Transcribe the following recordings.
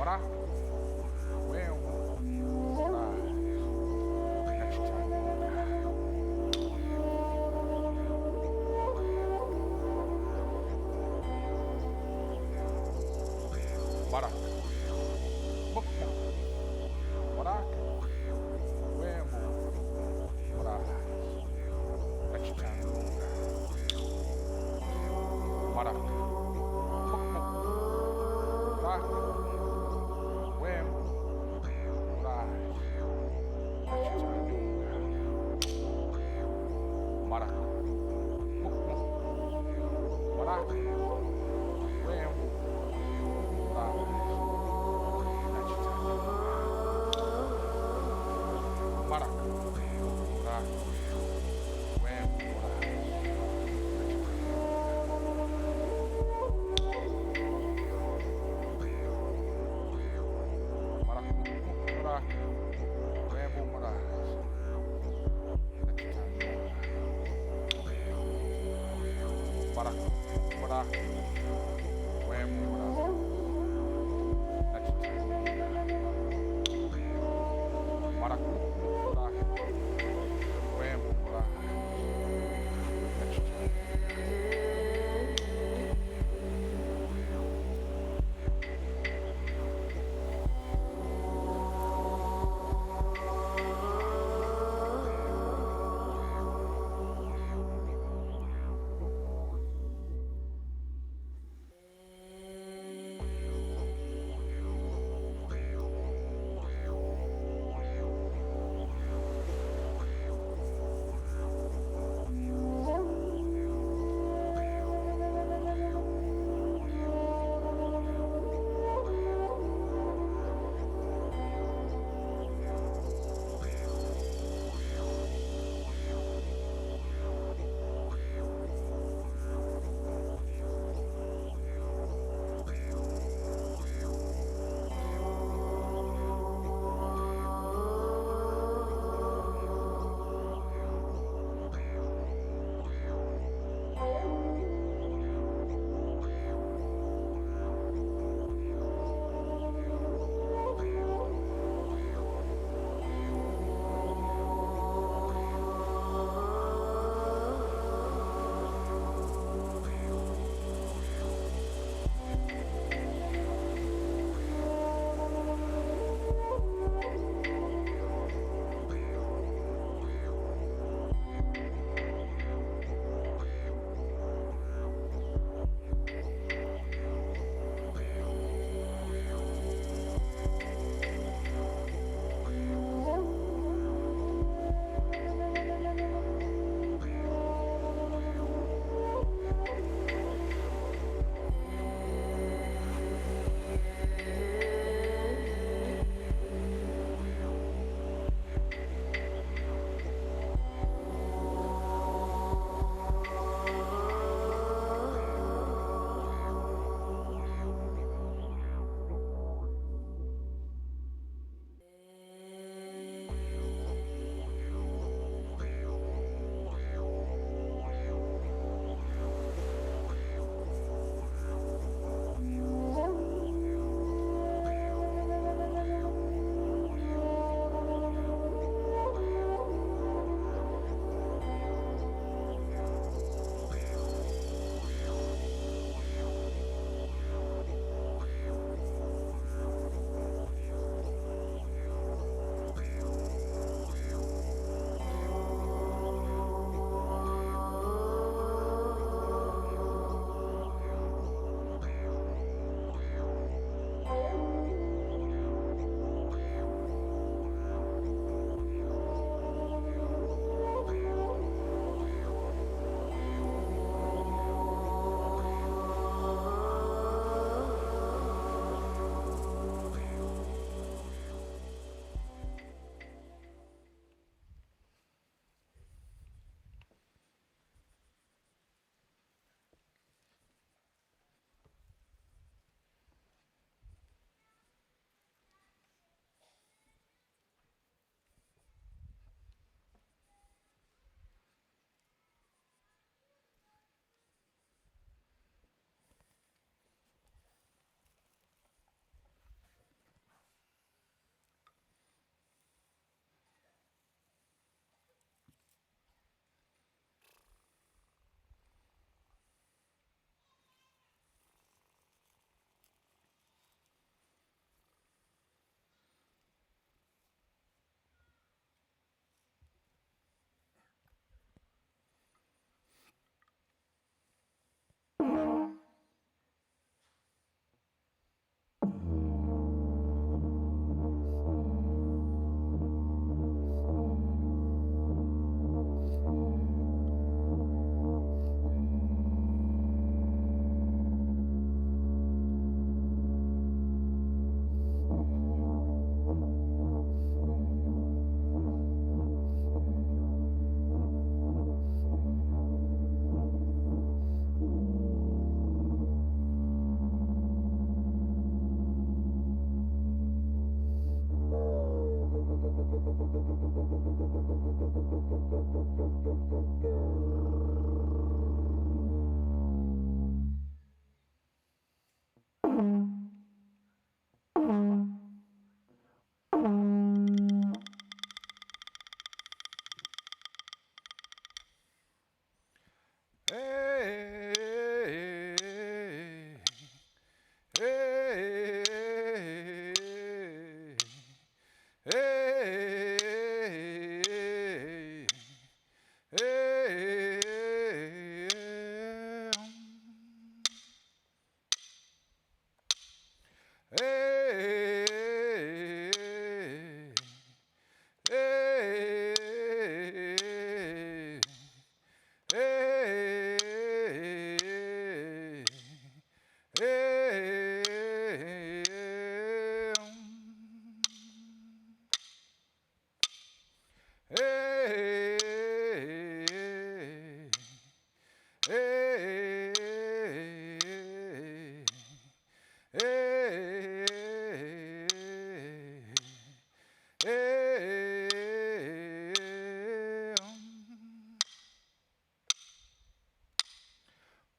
Mara, Wemo, Mara, Nachitanga, Mara, Mukmo, Mara, Wemo, Mara, Nachitanga, Mara, Mukmo, Mara, Wemo, Mara, Nachitanga, Mara, Mukmo, Mara, Wemo, Mara,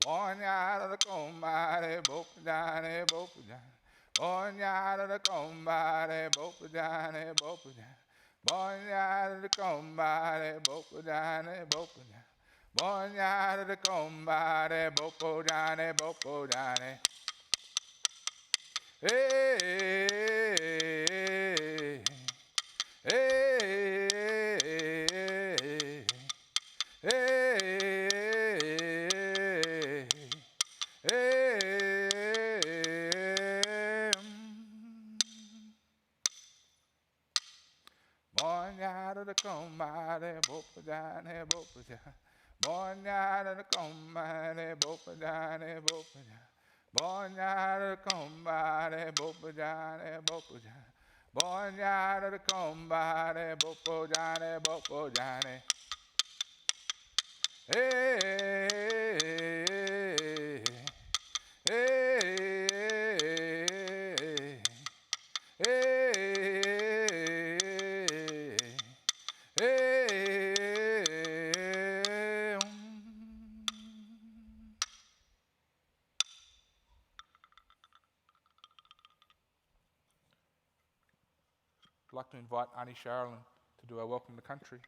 Bonyada the combare, bopujane, bopujane. Bonyada the combare, bopujane, bopujane. Bonyada the combare, bopujane, bopujane. Bonyada the combare, bopujane, bopujane. Hey, hey, hey, hey. Bonyada the combare, bopujane, bopujane. Bonyada the combare, bopujane, bopujane. Bonyada the combare, bopujane, bopujane. Bonyada the combare, bopujane, bopujane. Hey, hey, hey, hey. I'd like to invite Auntie Charlene to do our Welcome to Country.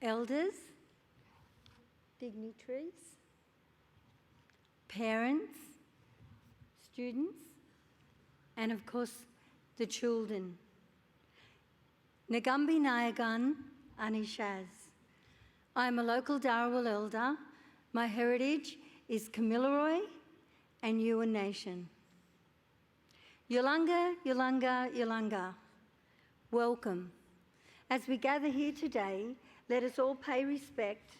Elders, dignitaries, parents, students, and of course the children. Nagambi Nayagan Anishaz. I am a local Darawal elder. My heritage is Kamilaroi and Yuin Nation. Yulunga, Yulunga, Yulunga. Welcome. As we gather here today, let us all pay respect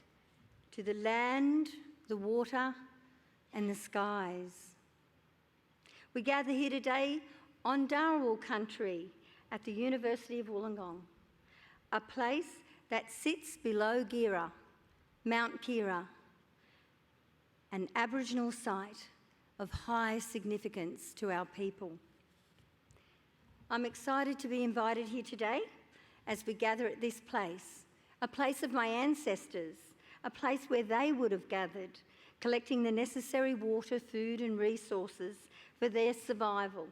to the land, the water, and the skies. We gather here today on Darawal country at the University of Wollongong, a place that sits below Gira, Mount Kira, an Aboriginal site of high significance to our people. I'm excited to be invited here today as we gather at this place, a place of my ancestors, a place where they would have gathered, collecting the necessary water, food and resources for their survival,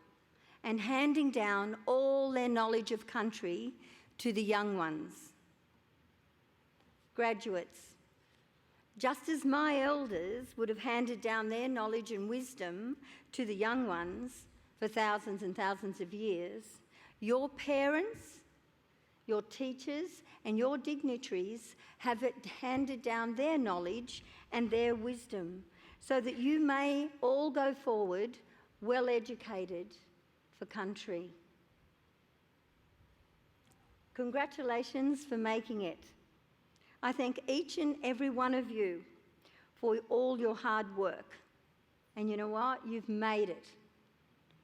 and handing down all their knowledge of country to the young ones. Graduates, just as my elders would have handed down their knowledge and wisdom to the young ones for thousands and thousands of years, your parents, your teachers and your dignitaries have handed down their knowledge and their wisdom so that you may all go forward well educated for country. Congratulations for making it. I thank each and every one of you for all your hard work. And you know what? You've made it.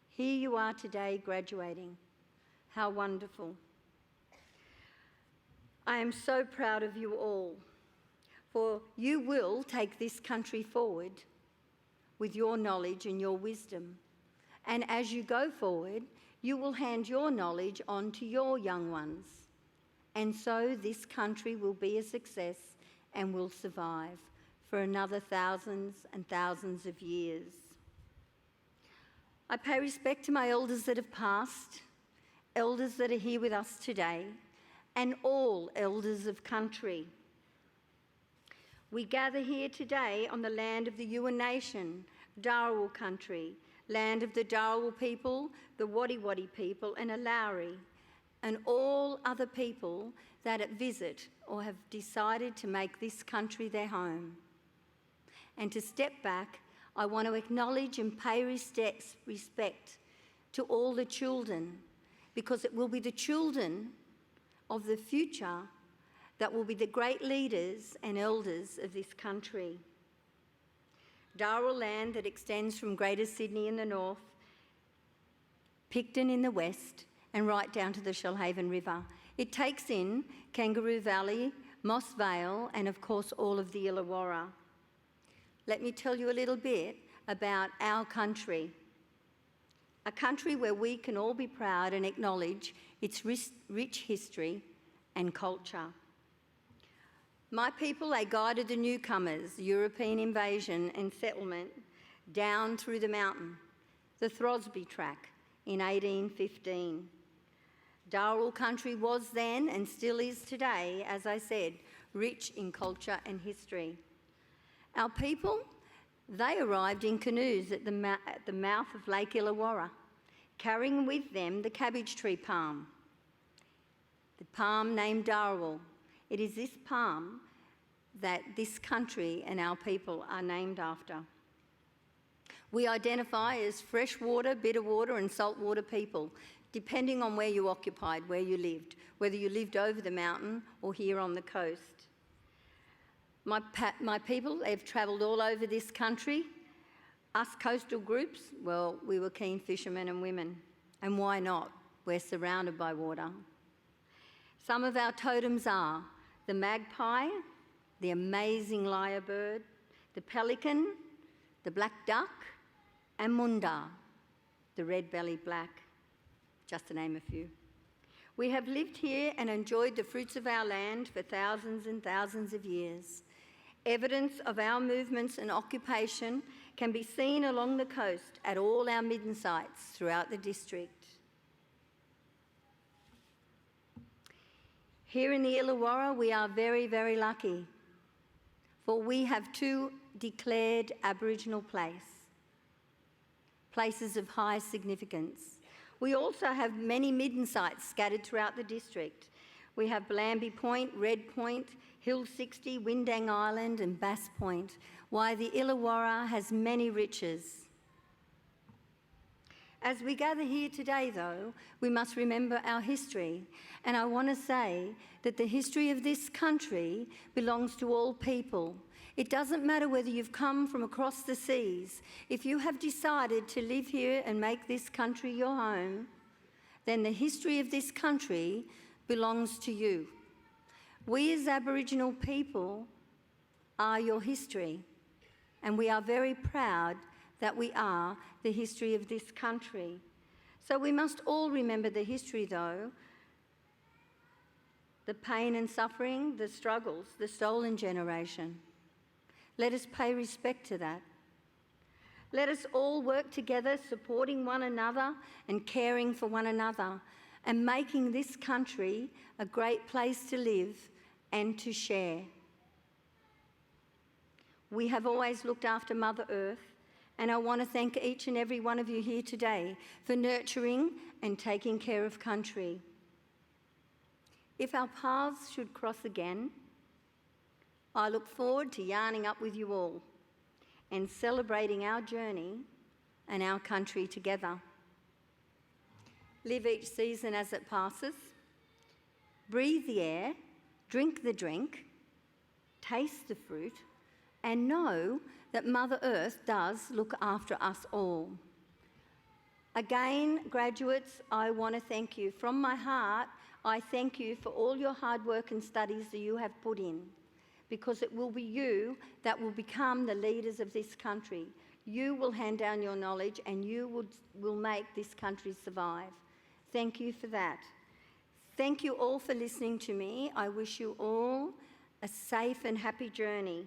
Here you are today graduating. How wonderful. I am so proud of you all, for you will take this country forward with your knowledge and your wisdom. And as you go forward, you will hand your knowledge on to your young ones. And so this country will be a success and will survive for another thousands and thousands of years. I pay respect to my elders that have passed, elders that are here with us today, and all elders of country. We gather here today on the land of the Yuin Nation, Dharawal country, land of the Dharawal people, the Wadi Wadi people, and Alauri, and all other people that visit or have decided to make this country their home. And to step back, I want to acknowledge and pay respect to all the children, because it will be the children of the future that will be the great leaders and elders of this country. Dharawal land that extends from Greater Sydney in the north, Picton in the west, and right down to the Shoalhaven River. It takes in Kangaroo Valley, Moss Vale, and of course all of the Illawarra. Let me tell you a little bit about our country. A country where we can all be proud and acknowledge its rich history and culture. My people, they guided the newcomers, European invasion and settlement, down through the mountain, the Throsby Track, in 1815. Dharawal country was then and still is today, as I said, rich in culture and history. Our people, they arrived in canoes at the mouth of Lake Illawarra, carrying with them the cabbage tree palm, the palm named Dharawal. It is this palm that this country and our people are named after. We identify as freshwater, bitterwater and saltwater people, depending on where you occupied, where you lived, whether you lived over the mountain or here on the coast. My people, they've travelled all over this country. Us coastal groups, well, we were keen fishermen and women. And why not? We're surrounded by water. Some of our totems are the magpie, the amazing lyrebird, the pelican, the black duck, and munda, the red-bellied black, just to name a few. We have lived here and enjoyed the fruits of our land for thousands and thousands of years. Evidence of our movements and occupation can be seen along the coast at all our midden sites throughout the district. Here in the Illawarra, we are very, very lucky, for we have 2 declared Aboriginal places of high significance. We also have many midden sites scattered throughout the district. We have Blamby Point, Red Point, Hill 60, Windang Island and Bass Point, while the Illawarra has many riches. As we gather here today, though, we must remember our history. And I want to say that the history of this country belongs to all people. It doesn't matter whether you've come from across the seas. If you have decided to live here and make this country your home, then the history of this country belongs to you. We as Aboriginal people are your history, and we are very proud that we are the history of this country. So we must all remember the history, though, the pain and suffering, the struggles, the stolen generation. Let us pay respect to that. Let us all work together, supporting one another and caring for one another, and making this country a great place to live and to share. We have always looked after Mother Earth, and I want to thank each and every one of you here today for nurturing and taking care of country. If our paths should cross again, I look forward to yarning up with you all and celebrating our journey and our country together. Live each season as it passes. Breathe the air, drink the drink, taste the fruit, and know that Mother Earth does look after us all. Again, graduates, I want to thank you. From my heart, I thank you for all your hard work and studies that you have put in, because it will be you that will become the leaders of this country. You will hand down your knowledge and you will make this country survive. Thank you for that. Thank you all for listening to me. I wish you all a safe and happy journey.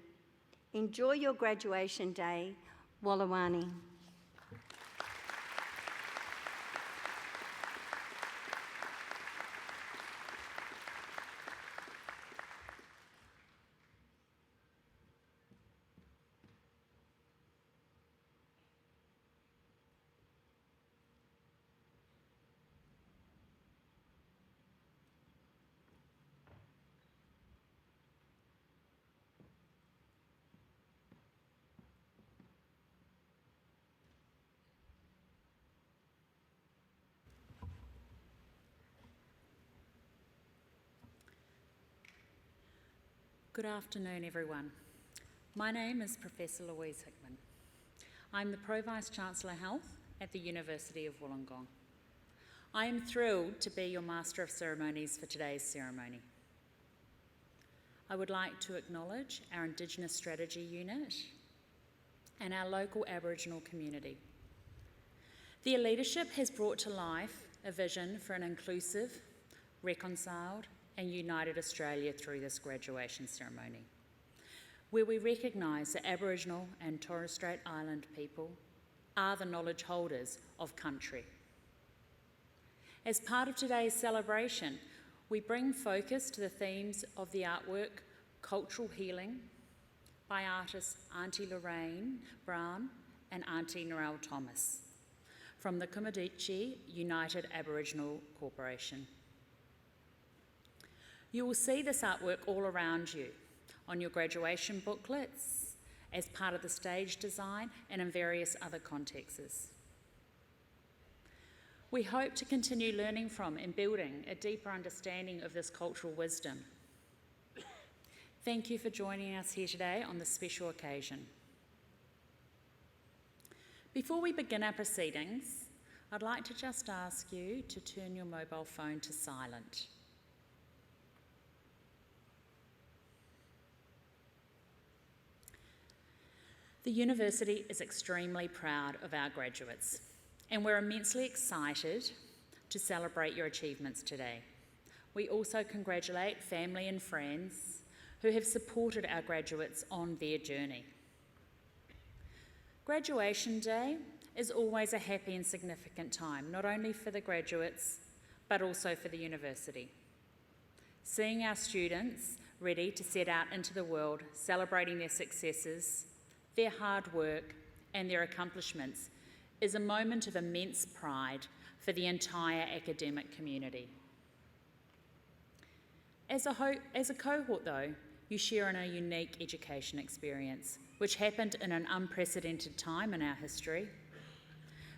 Enjoy your graduation day. Wollongong. Good afternoon, everyone. My name is Professor Louise Hickman. I'm the Pro-Vice-Chancellor Health at the University of Wollongong. I am thrilled to be your Master of Ceremonies for today's ceremony. I would like to acknowledge our Indigenous Strategy Unit and our local Aboriginal community. Their leadership has brought to life a vision for an inclusive, reconciled and united Australia through this graduation ceremony, where we recognise that Aboriginal and Torres Strait Island people are the knowledge holders of country. As part of today's celebration, we bring focus to the themes of the artwork Cultural Healing by artists Auntie Lorraine Brown and Auntie Narelle Thomas from the Kumadichi United Aboriginal Corporation. You will see this artwork all around you, on your graduation booklets, as part of the stage design and in various other contexts. We hope to continue learning from and building a deeper understanding of this cultural wisdom. Thank you for joining us here today on this special occasion. Before we begin our proceedings, I'd like to just ask you to turn your mobile phone to silent. The university is extremely proud of our graduates, and we're immensely excited to celebrate your achievements today. We also congratulate family and friends who have supported our graduates on their journey. Graduation day is always a happy and significant time, not only for the graduates, but also for the university. Seeing our students ready to set out into the world, celebrating their successes, their hard work and their accomplishments is a moment of immense pride for the entire academic community. As a cohort though, you share in a unique education experience, which happened in an unprecedented time in our history.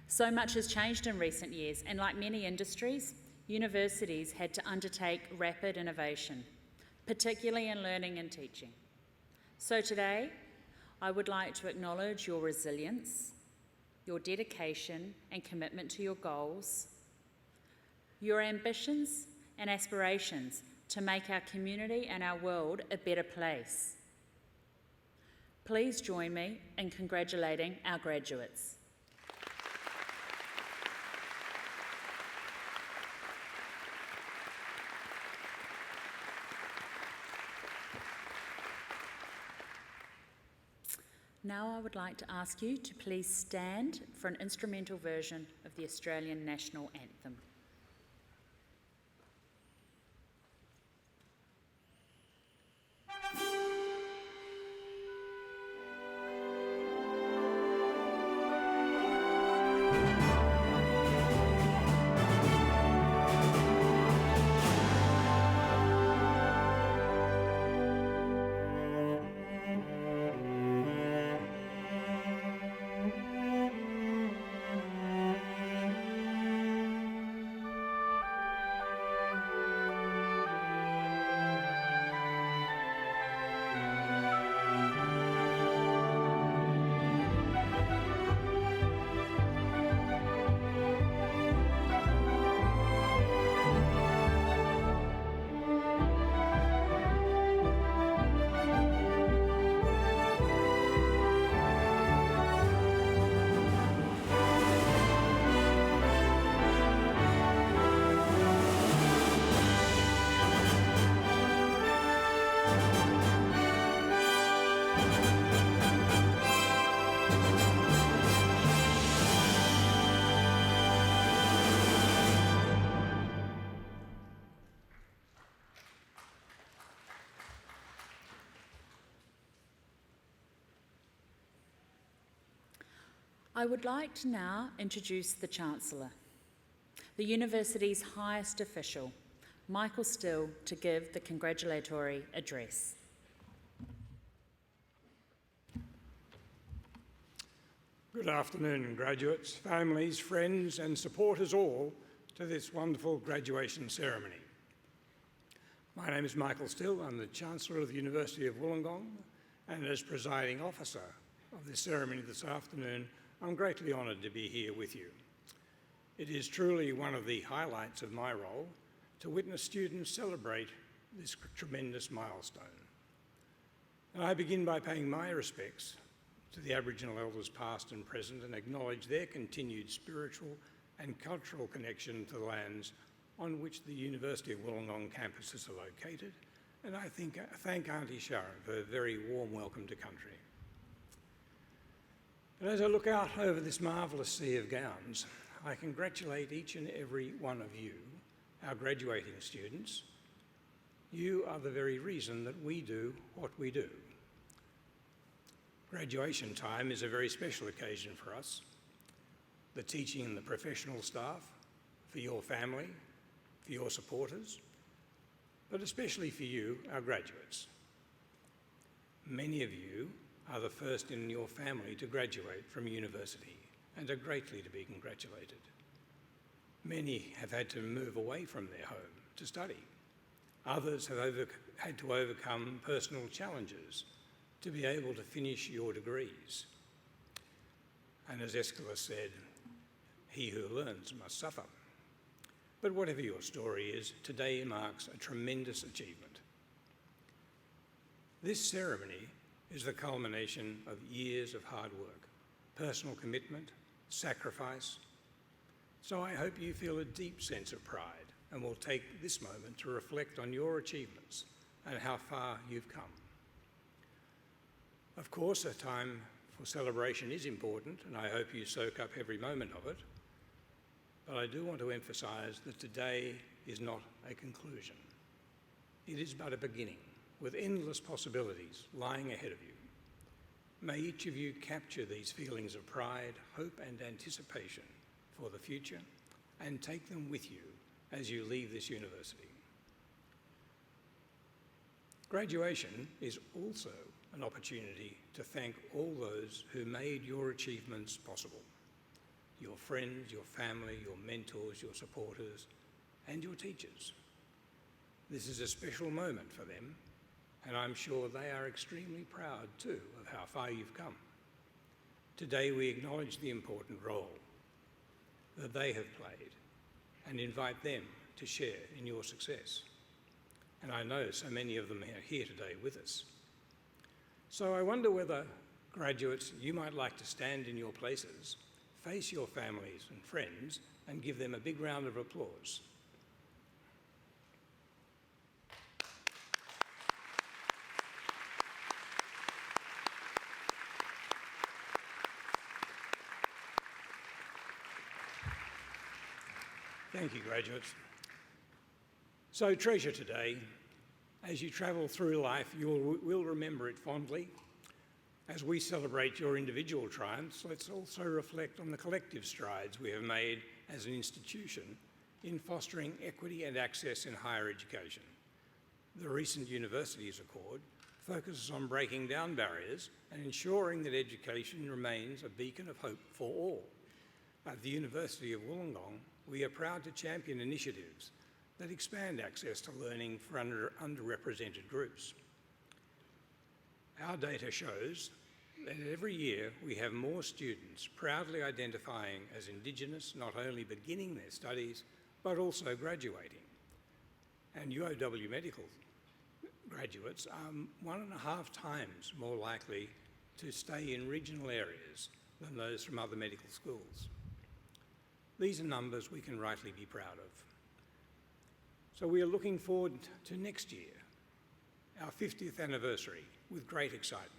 So much has changed in recent years, and like many industries, universities had to undertake rapid innovation, particularly in learning and teaching. So today, I would like to acknowledge your resilience, your dedication and commitment to your goals, your ambitions and aspirations to make our community and our world a better place. Please join me in congratulating our graduates. Now I would like to ask you to please stand for an instrumental version of the Australian National Anthem. I would like to now introduce the Chancellor, the University's highest official, Michael Still, to give the congratulatory address. Good afternoon, graduates, families, friends and supporters all to this wonderful graduation ceremony. My name is Michael Still. I'm the Chancellor of the University of Wollongong, and as presiding officer of this ceremony this afternoon, I'm greatly honoured to be here with you. It is truly one of the highlights of my role to witness students celebrate this tremendous milestone. And I begin by paying my respects to the Aboriginal elders past and present and acknowledge their continued spiritual and cultural connection to the lands on which the University of Wollongong campuses are located, and I thank Auntie Sharon for a very warm welcome to country. And as I look out over this marvellous sea of gowns, I congratulate each and every one of you, our graduating students. You are the very reason that we do what we do. Graduation time is a very special occasion for us, the teaching and the professional staff, for your family, for your supporters, but especially for you, our graduates. Many of you are the first in your family to graduate from university and are greatly to be congratulated. Many have had to move away from their home to study. Others have had to overcome personal challenges to be able to finish your degrees. And as Aeschylus said, he who learns must suffer. But whatever your story is, today marks a tremendous achievement. This ceremony is the culmination of years of hard work, personal commitment, sacrifice. So I hope you feel a deep sense of pride and will take this moment to reflect on your achievements and how far you've come. Of course, a time for celebration is important, and I hope you soak up every moment of it. But I do want to emphasise that today is not a conclusion. It is but a beginning, with endless possibilities lying ahead of you. May each of you capture these feelings of pride, hope and anticipation for the future and take them with you as you leave this university. Graduation is also an opportunity to thank all those who made your achievements possible. Your friends, your family, your mentors, your supporters, and your teachers. This is a special moment for them, and I'm sure they are extremely proud too of how far you've come. Today we acknowledge the important role that they have played and invite them to share in your success. And I know so many of them are here today with us. So I wonder whether, graduates, you might like to stand in your places, face your families and friends, and give them a big round of applause. Thank you, graduates. So treasure today. As you travel through life, you will remember it fondly. As we celebrate your individual triumphs, let's also reflect on the collective strides we have made as an institution in fostering equity and access in higher education. The recent Universities Accord focuses on breaking down barriers and ensuring that education remains a beacon of hope for all. At the University of Wollongong, we are proud to champion initiatives that expand access to learning for underrepresented groups. Our data shows that every year we have more students proudly identifying as Indigenous, not only beginning their studies, but also graduating. And UOW medical graduates are 1.5 times more likely to stay in regional areas than those from other medical schools. These are numbers we can rightly be proud of. So we are looking forward to next year, our 50th anniversary, with great excitement.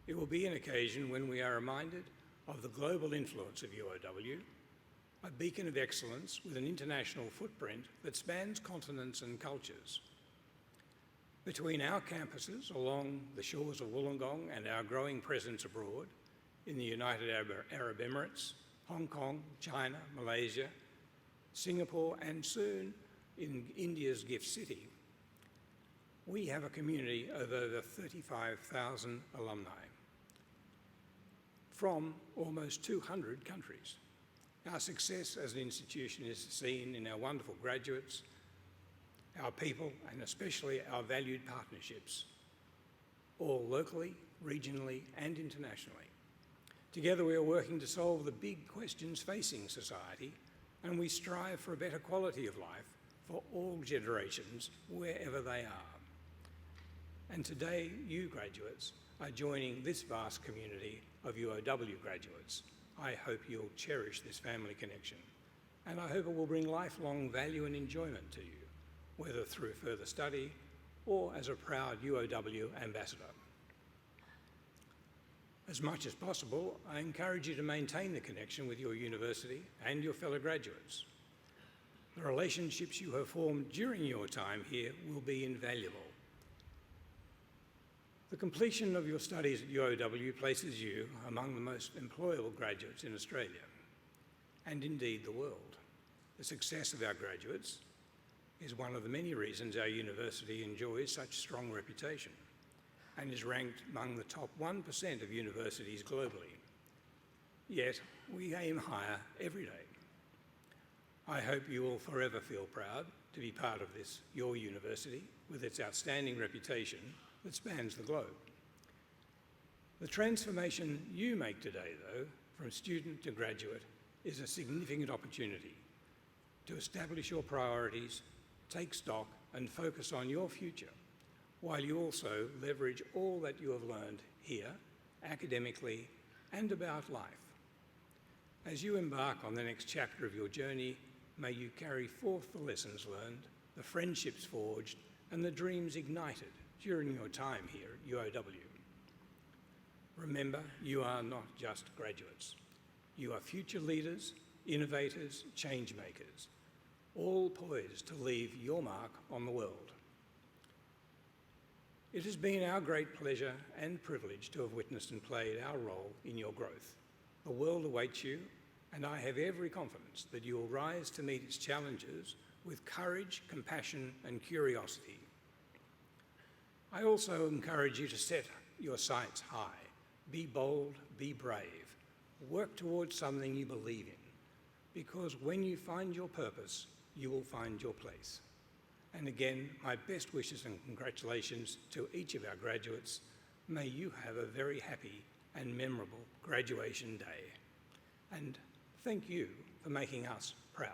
It will be an occasion when we are reminded of the global influence of UOW, a beacon of excellence with an international footprint that spans continents and cultures. Between our campuses along the shores of Wollongong and our growing presence abroad, in the United Arab Emirates, Hong Kong, China, Malaysia, Singapore, and soon in India's Gift City, we have a community of over 35,000 alumni from almost 200 countries. Our success as an institution is seen in our wonderful graduates, our people, and especially our valued partnerships, all locally, regionally, and internationally. Together we are working to solve the big questions facing society, and we strive for a better quality of life for all generations, wherever they are. And today, you graduates are joining this vast community of UOW graduates. I hope you'll cherish this family connection, and I hope it will bring lifelong value and enjoyment to you, whether through further study or as a proud UOW ambassador. As much as possible, I encourage you to maintain the connection with your university and your fellow graduates. The relationships you have formed during your time here will be invaluable. The completion of your studies at UOW places you among the most employable graduates in Australia, and indeed the world. The success of our graduates is one of the many reasons our university enjoys such strong reputation and is ranked among the top 1% of universities globally. Yet, we aim higher every day. I hope you will forever feel proud to be part of this, your university, with its outstanding reputation that spans the globe. The transformation you make today, though, from student to graduate, is a significant opportunity to establish your priorities, take stock, and focus on your future, while you also leverage all that you have learned here, academically, and about life. As you embark on the next chapter of your journey, may you carry forth the lessons learned, the friendships forged, and the dreams ignited during your time here at UOW. Remember, you are not just graduates. You are future leaders, innovators, change makers, all poised to leave your mark on the world. It has been our great pleasure and privilege to have witnessed and played our role in your growth. The world awaits you, and I have every confidence that you will rise to meet its challenges with courage, compassion, and curiosity. I also encourage you to set your sights high. Be bold, be brave. Work towards something you believe in, because when you find your purpose, you will find your place. And again, my best wishes and congratulations to each of our graduates. May you have a very happy and memorable graduation day. And thank you for making us proud.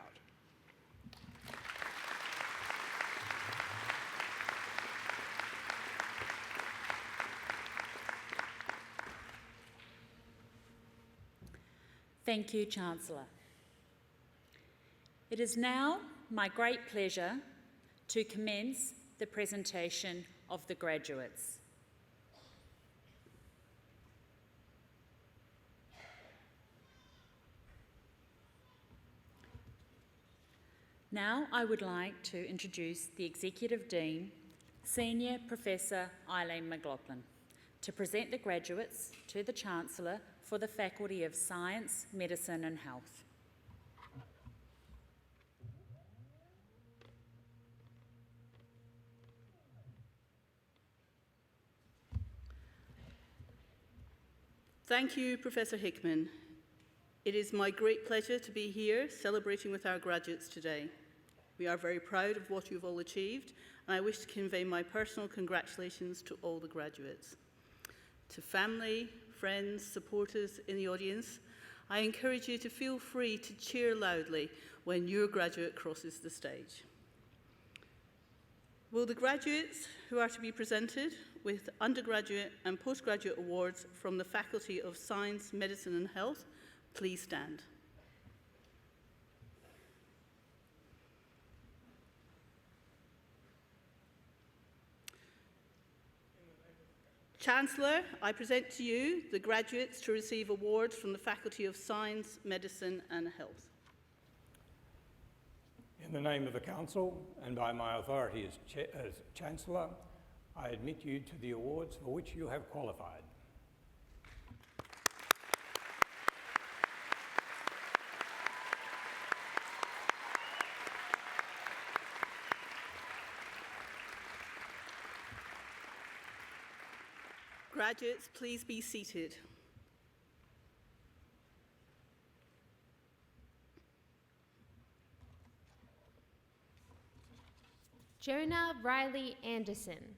Thank you, Chancellor. It is now my great pleasure to commence the presentation of the graduates. Now I would like to introduce the Executive Dean, Senior Professor Eileen McLaughlin, to present the graduates to the Chancellor for the Faculty of Science, Medicine and Health. Thank you, Professor Hickman. It is my great pleasure to be here celebrating with our graduates today. We are very proud of what you've all achieved, and I wish to convey my personal congratulations to all the graduates. To family, friends, supporters in the audience, I encourage you to feel free to cheer loudly when your graduate crosses the stage. Will the graduates who are to be presented with undergraduate and postgraduate awards from the Faculty of Science, Medicine and Health please stand? Chancellor, I present to you the graduates to receive awards from the Faculty of Science, Medicine and Health. In the name of the Council and by my authority as Chancellor, I admit you to the awards for which you have qualified. Graduates, please be seated. Jonah Riley Anderson.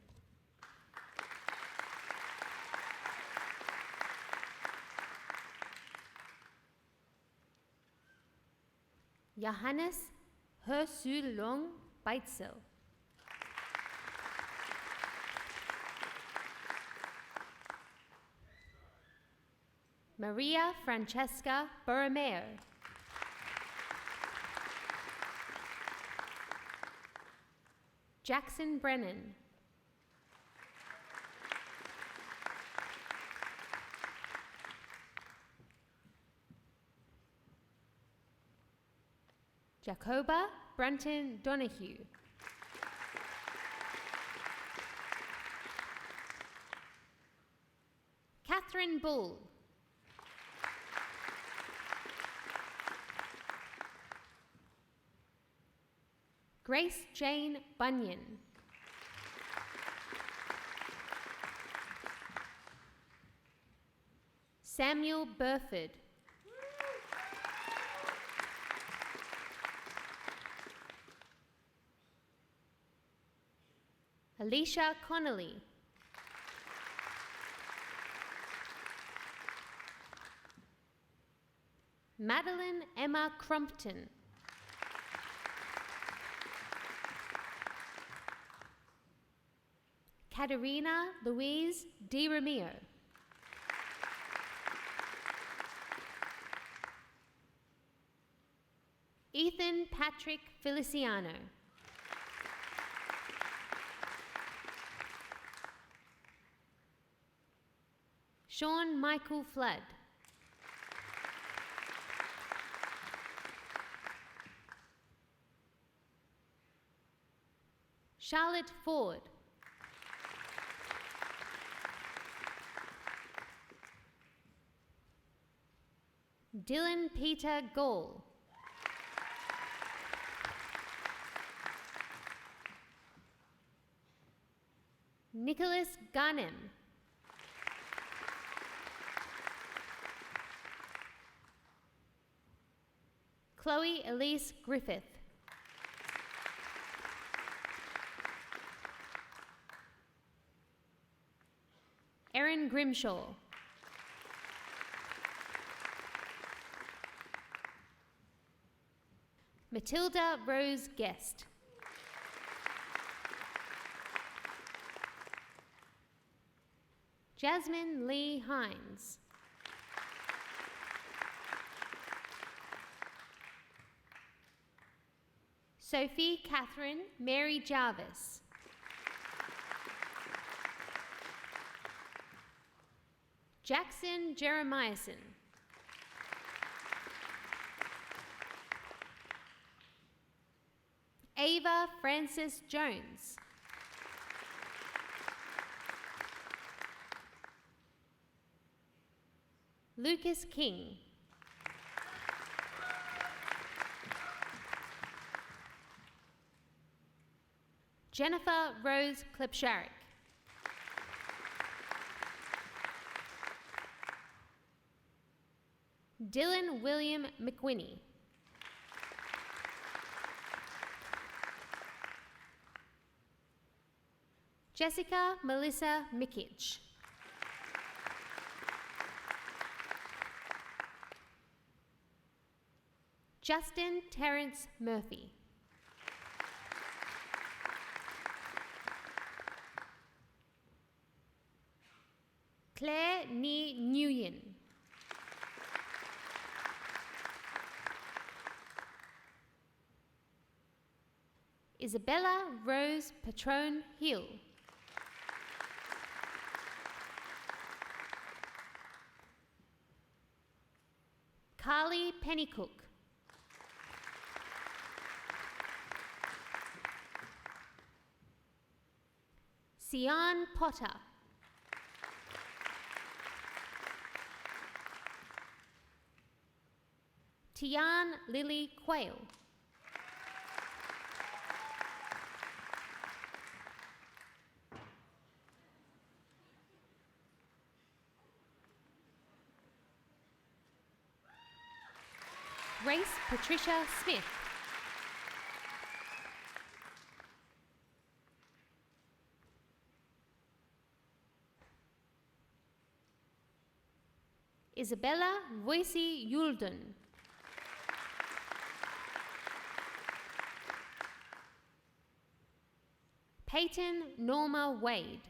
Johannes Hersulong Beitzel. Maria Francesca Borromeo. Jackson Brennan. Jacoba Brunton Donahue. Catherine Bull. Grace Jane Bunyan. Samuel Burford. Alicia Connolly. Madeline Emma Crumpton. Katerina Louise Di Romeo. Ethan Patrick Feliciano. Sean Michael Flood. Charlotte Ford. Dylan Peter Gall. Nicholas Garnem. Chloe Elise Griffith. Erin Grimshaw. Matilda Rose Guest. Jasmine Lee Hines. Sophie Catherine Mary Jarvis. Jackson Jeremiahson. Ava Frances Jones. Lucas King. Jennifer Rose Klipsharik. Dylan William McWhinney. Jessica Melissa Mikic. Justin Terrence Murphy. Claire Nee Nguyen. Isabella Rose Patron Hill. Carly Pennycook. Sian Potter. Tian Lily Quayle. Grace Patricia Smith. Isabella Voici Yulden. Peyton Norma Wade.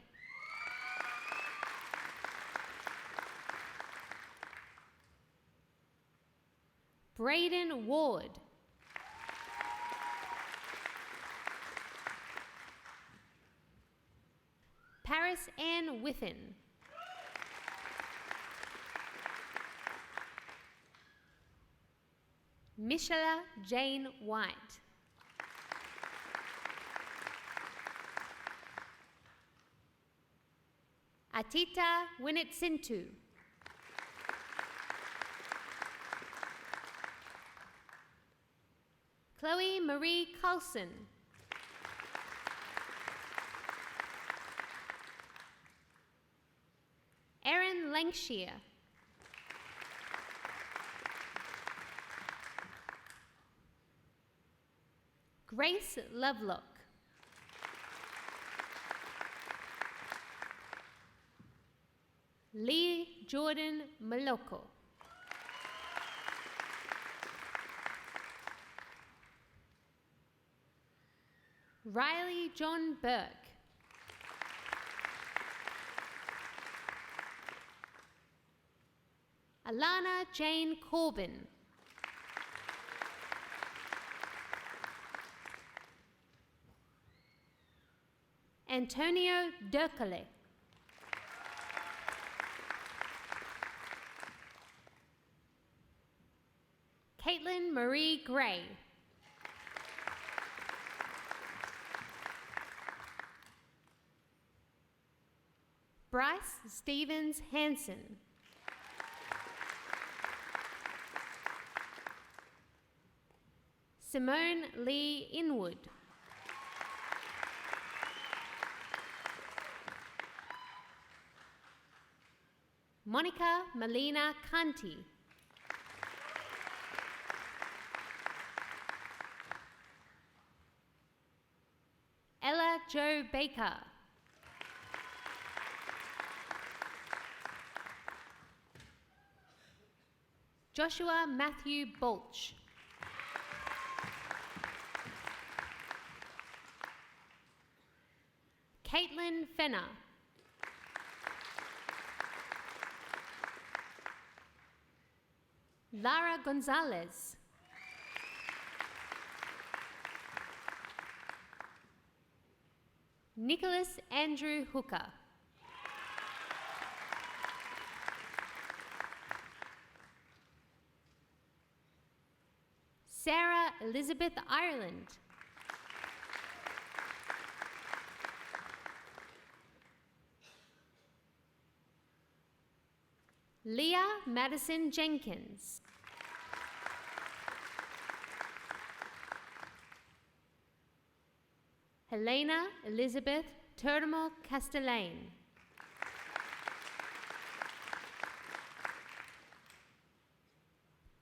Braden Ward. Paris Ann Whiffen. Michelle Jane White. Atita Winitsintu. Chloe Marie Carlson. Erin Lankshire. Grace Lovelock. Lee Jordan Maloko. Riley John Burke. Alana Jane Corbin. Antonio Derkele. Caitlin Marie Gray. Bryce Stevens Hansen. Simone Lee Inwood. Monica Melina Kanti. Ella Jo Baker. Joshua Matthew Bolch. Caitlin Fenner. Lara Gonzalez. Nicholas Andrew Hooker. Sarah Elizabeth Ireland. Leah Madison Jenkins. Helena Elizabeth Termo Castellane.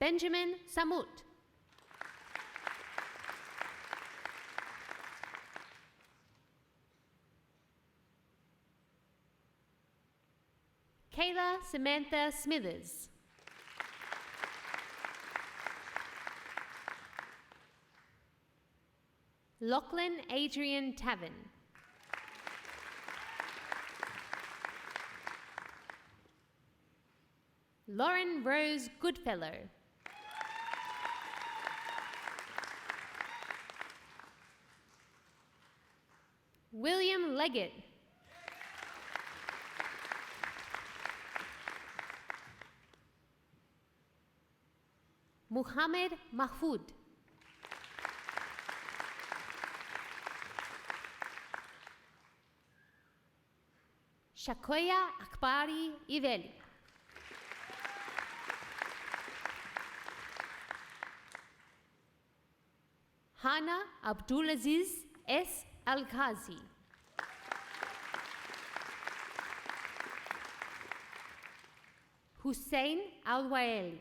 Benjamin Samut. Kayla Samantha Smithers. Lachlan Adrian Tavern. Lauren Rose Goodfellow. William Leggett. Muhammad Mahfoud. Shakoya Akbari Iveli. Hana Abdulaziz S. Al-Ghazi. Hussein Al-Waeli.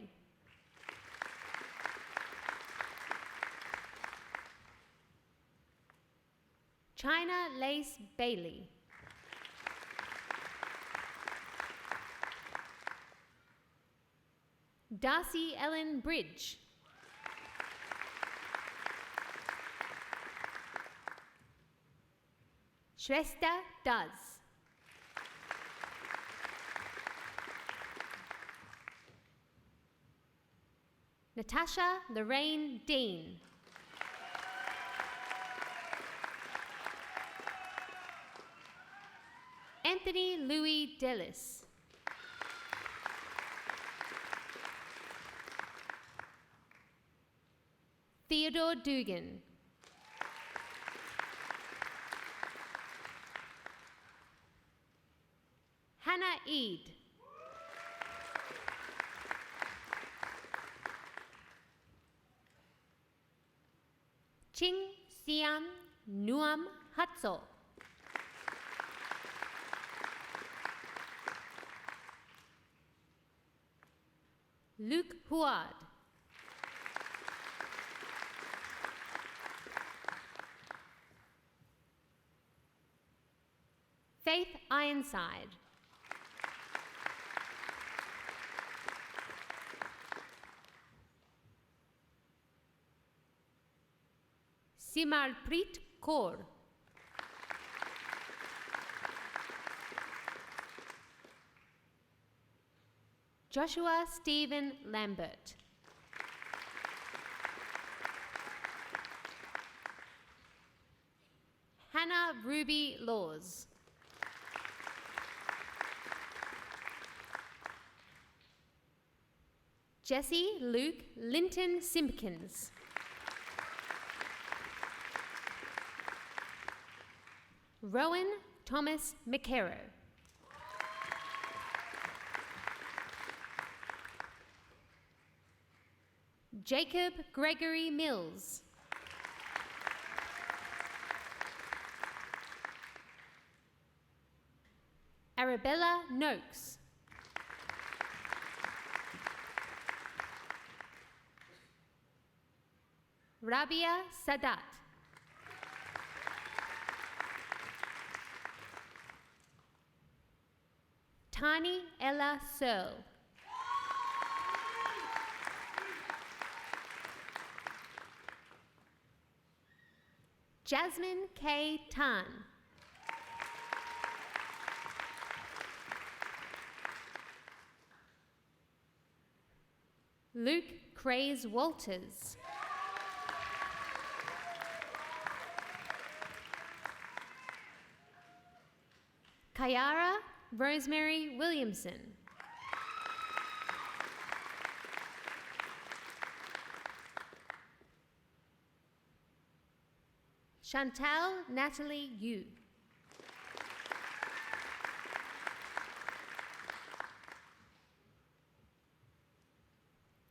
China Lace Bailey. Darcy Ellen Bridge. Shrestha Das. Natasha Lorraine Dean. Anthony Louis Dellis. Theodore Dugan. Hannah Eid. Ching Sian Nuam Hatso. Luke Huard. Faith Ironside. Simarpreet Kaur. Joshua Stephen Lambert. Hannah Ruby Laws. Jesse Luke Linton Simpkins. Rowan Thomas McCarrow. Jacob Gregory Mills. Arabella Noakes. Rabia Sadat. Tani Ella Searle. Jasmine K. Tan. Luke Craze Walters. Kayara Rosemary Williamson. Chantal Natalie Yu.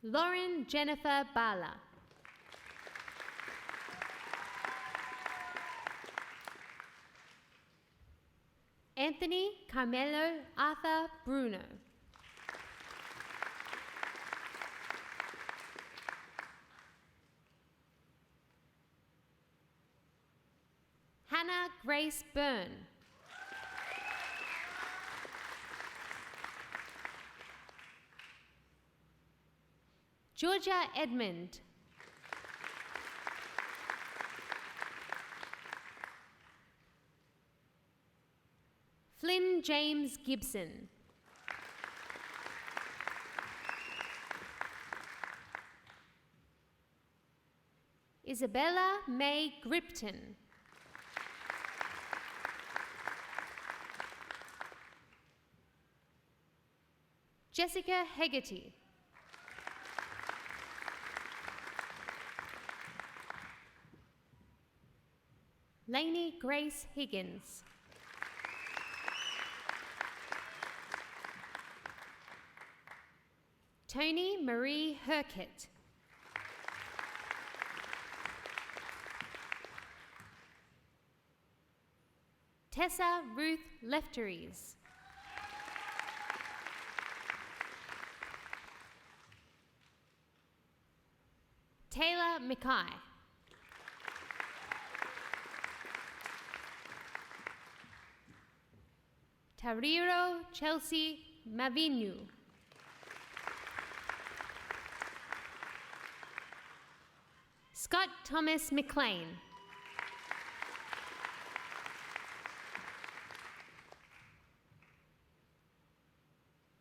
Lauren Jennifer Bala. Anthony Carmelo Arthur Bruno. Hannah Grace Byrne. Georgia Edmond. Flynn James Gibson. Isabella May Gripton. Jessica Hegarty. Lainey Grace Higgins. Tony Marie Herkett. Tessa Ruth Lefteries. Taylor Mackay. Tariro Chelsea Mavinu. Scott Thomas McLean.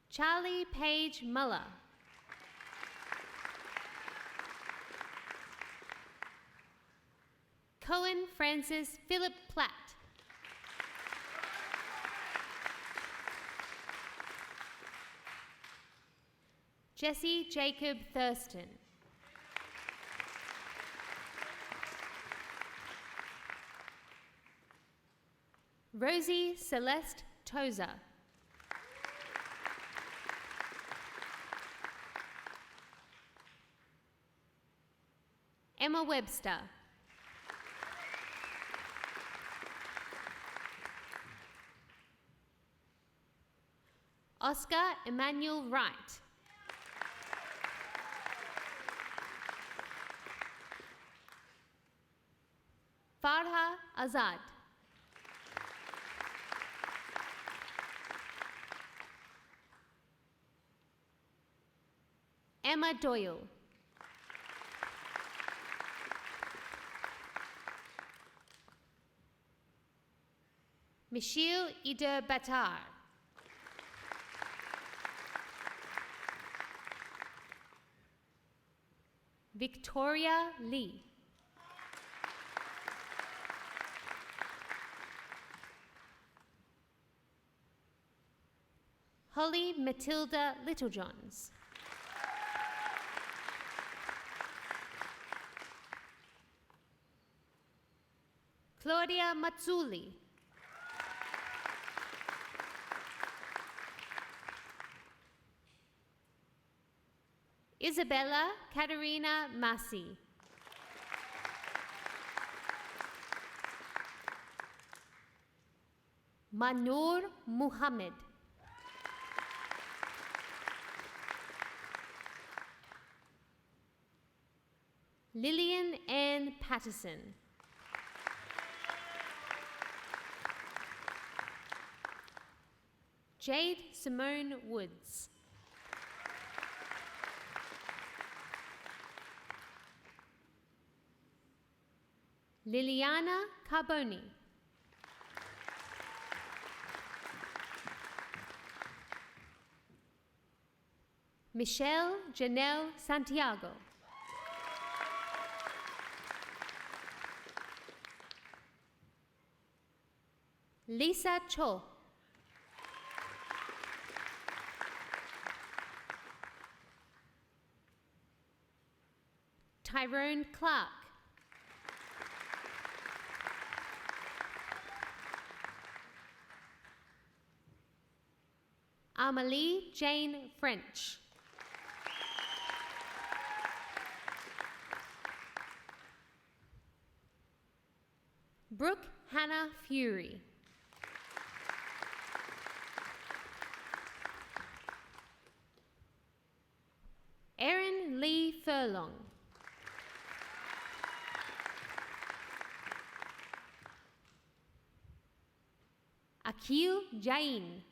Charlie Page Muller. Cohen Francis Philip Platt. Jesse Jacob Thurston. Rosie Celeste Tozer. Emma Webster. Oscar Emmanuel Wright. Farha Azad. Emma Doyle. Michelle Ida Batar. Victoria Lee. Holly Matilda Littlejohns. Claudia Mazzulli. Isabella Katerina Massi. Manur Muhammad. Lillian Ann Patterson. Jade Simone Woods. Liliana Carboni. Michelle Janelle Santiago. Lisa Cho. Tyrone Clark. Amalie Jane French. Brooke Hannah Fury. Erin Lee Furlong. Akil Jain.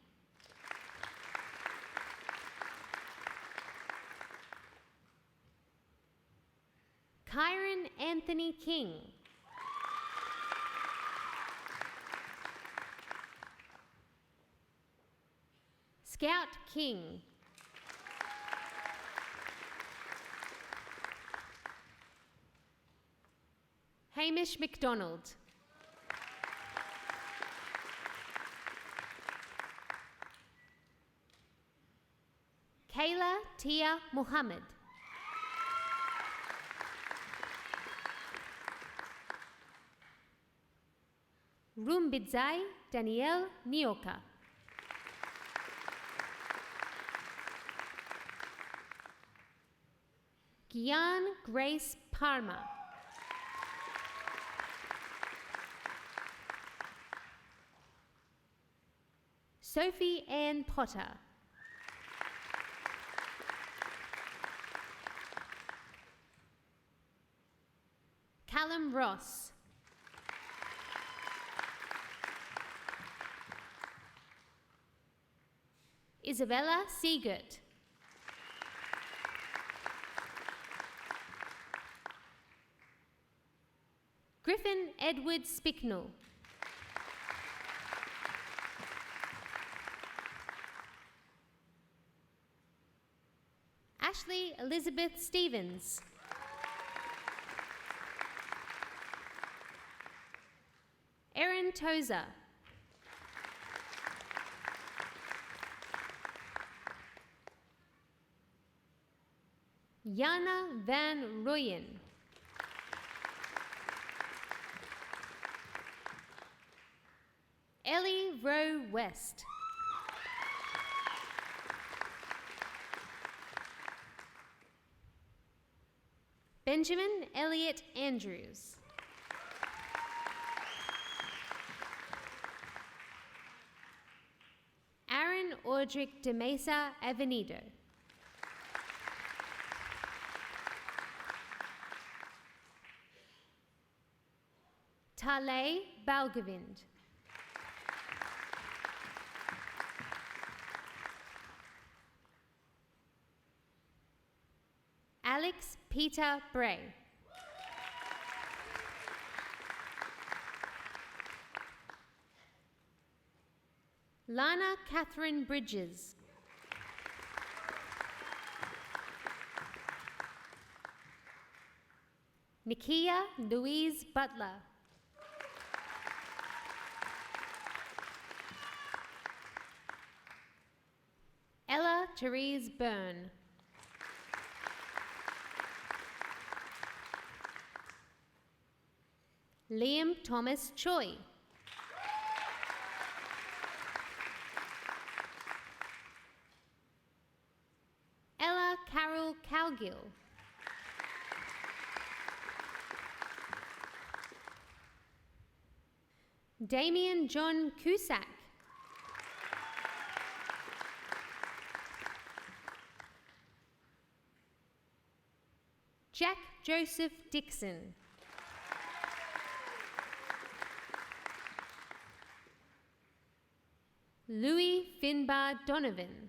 Kyron Anthony King. Scout King. Hamish McDonald. Kayla Tia Muhammad. Rumbidzai Danielle Nioka. Gian Grace Parma. Sophie Ann Potter. Callum Ross. Isabella Siegert. Griffin Edward Spicknell. Ashley Elizabeth Stevens. Erin Tozer. Jana van Rooyen. Ellie Rowe West. Benjamin Elliott Andrews. Aaron Audric de Mesa Avenido. Talay Balgovind. Alex Peter Bray. Lana Catherine Bridges. Nikia Louise Butler. Ella Therese Byrne. Liam Thomas Choi. Ella Carol Cowgill. Damien John Cusack. Jack Joseph Dixon. Louis Finbar Donovan.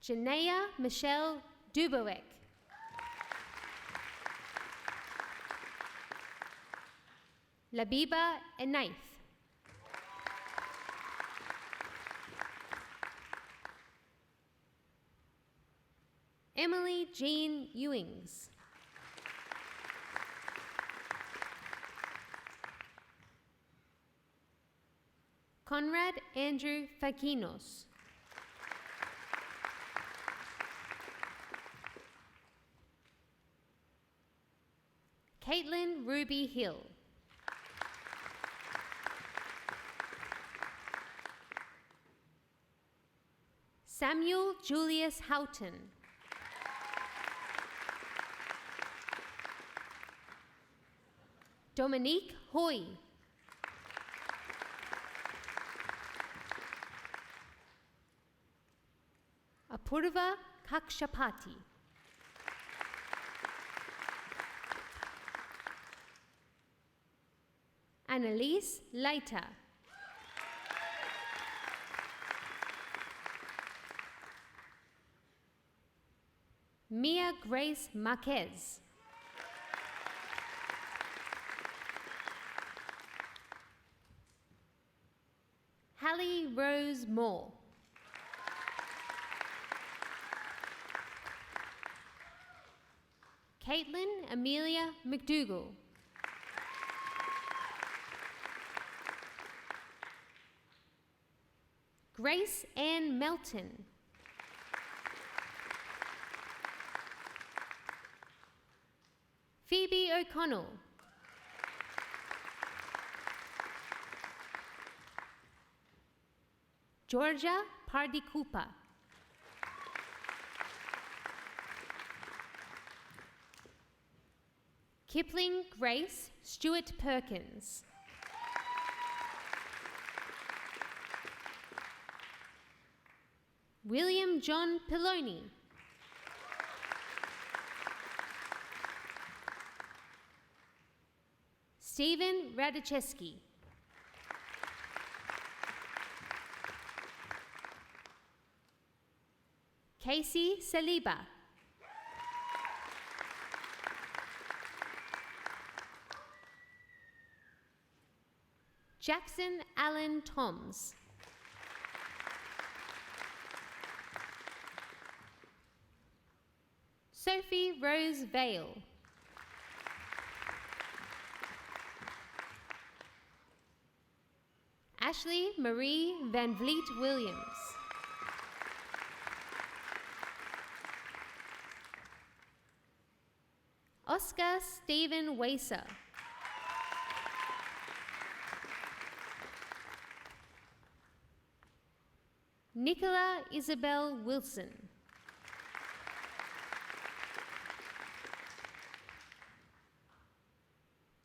Janaea Michelle Dubowek. Labiba Enaith. Emily Jean Ewings. Conrad Andrew Fakinos. Caitlin Ruby Hill. Samuel Julius Houghton. Dominique Hoy. Apurva Kakshapati. Annalise Leiter. Mia Grace Marquez. Hallie Rose Moore. Caitlin Amelia McDougall. Grace Ann Melton. Phoebe O'Connell. Georgia Pardikupa. Kipling Grace Stewart Perkins. William John Piloni. Stephen Radochesky. Casey Saliba. Jackson Allen Toms. Sophie Rose Vale. Ashley Marie Van Vliet Williams. Oscar Stephen Waser. Nicola Isabel Wilson.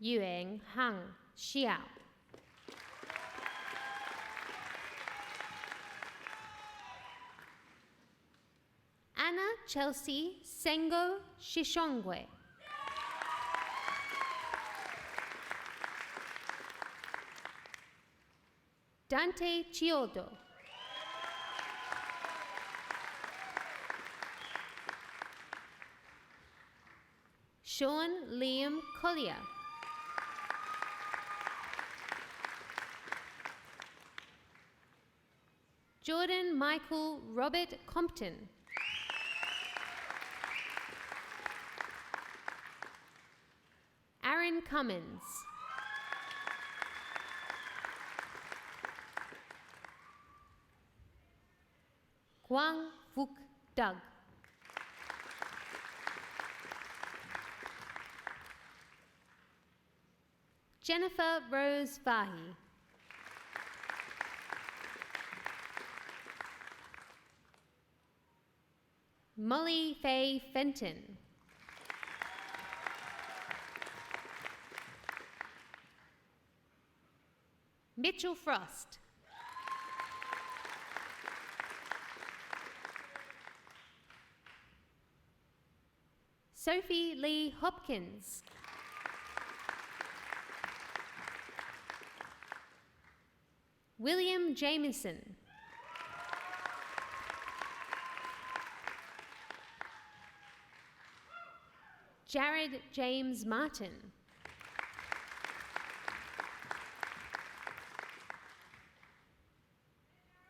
Yuang Hang Xiao. Anna Chelsea Sengo Shishongwe. Dante Chiodo. Sean Liam Collier. Jordan Michael Robert Compton. Aaron Cummins. Quang Vuk Doug. Jennifer Rose Vahi. Molly Faye Fenton. Mitchell Frost. Sophie Lee Hopkins. William Jameson. Jared James Martin.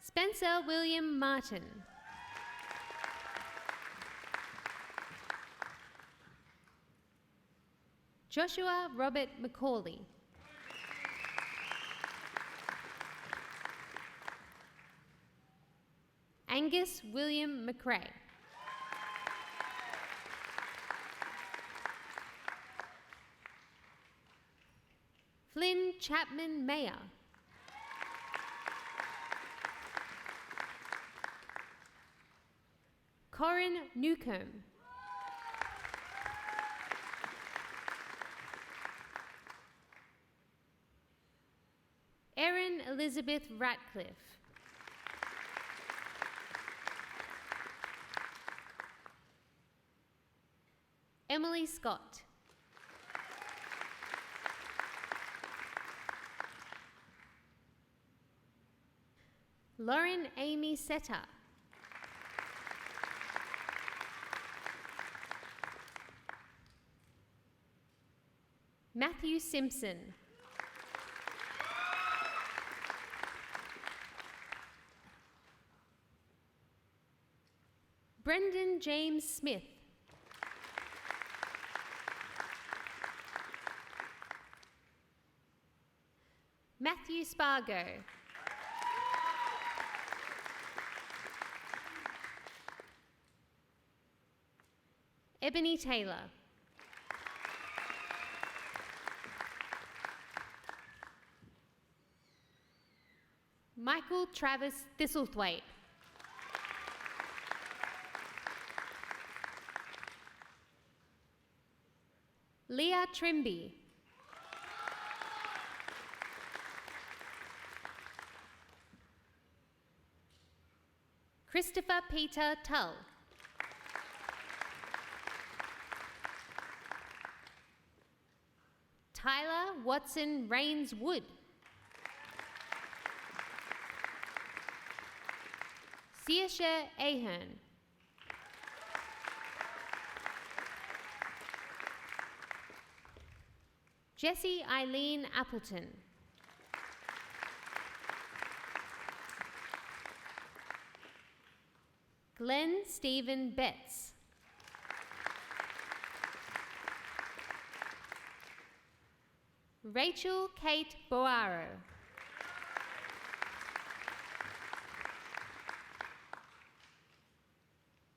Spencer William Martin. Joshua Robert McCauley. Angus William McRae. Flynn Chapman Mayer. Corin Newcomb. Erin Elizabeth Ratcliffe. Emily Scott. Lauren Amy Setter. Matthew Simpson. Brendan James Smith. Matthew Spargo. Ebony Taylor. Michael Travis Thistlethwaite. Leah Trimby. Christopher Peter Tull. Tyler Watson Rains Wood. Saoirse Ahern. Jessie Eileen Appleton. Glenn Stephen Betts. Rachel Kate Boaro.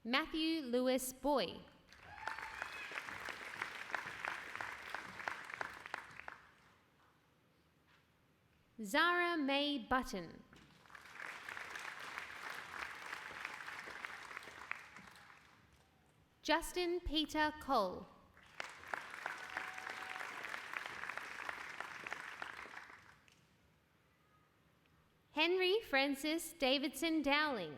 Matthew Lewis Boy. Zara May Button. Justin Peter Cole. Henry Francis Davidson Dowling.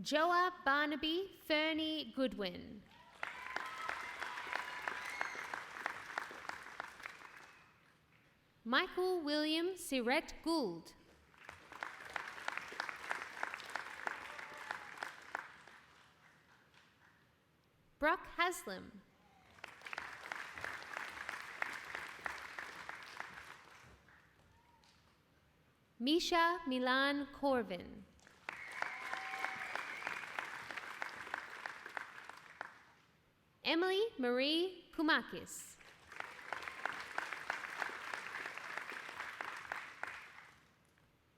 Joa Barnaby Fernie Goodwin. Michael William Siret Gould. Brock Haslam. Misha Milan Corvin. Emily Marie Kumakis.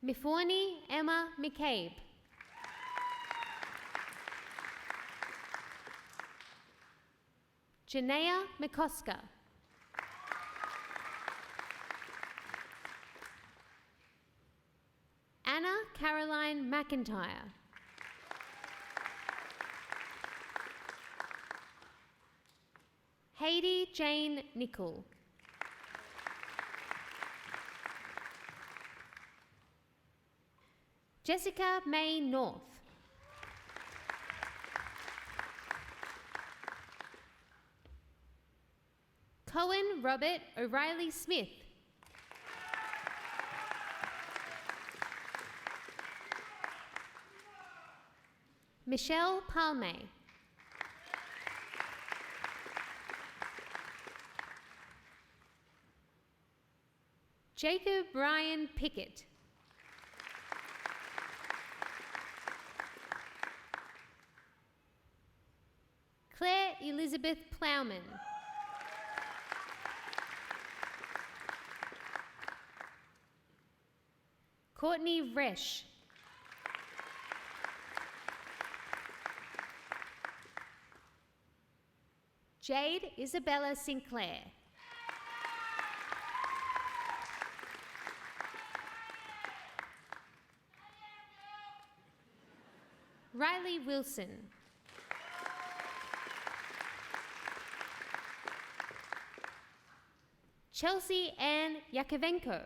Mifoni Emma McCabe. Janaea McCosker. Anna Caroline McIntyre. Haydee Jane Nichol. Jessica May North. Cohen Robert O'Reilly Smith. Michelle Palme. Jacob Ryan Pickett. Claire Elizabeth Plowman. Courtney Resch. Jade Isabella Sinclair. Riley Wilson. Chelsea Ann Yakovenko.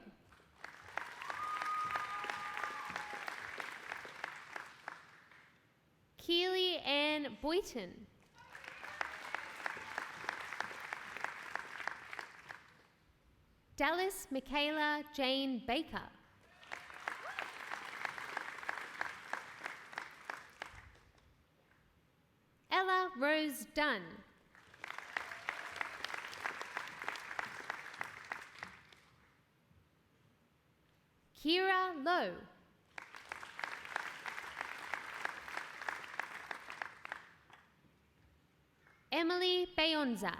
Keely Ann Boyton. Dallas Michaela Jane Baker. Ella Rose Dunn. Kira Lowe. Emily Bayonza.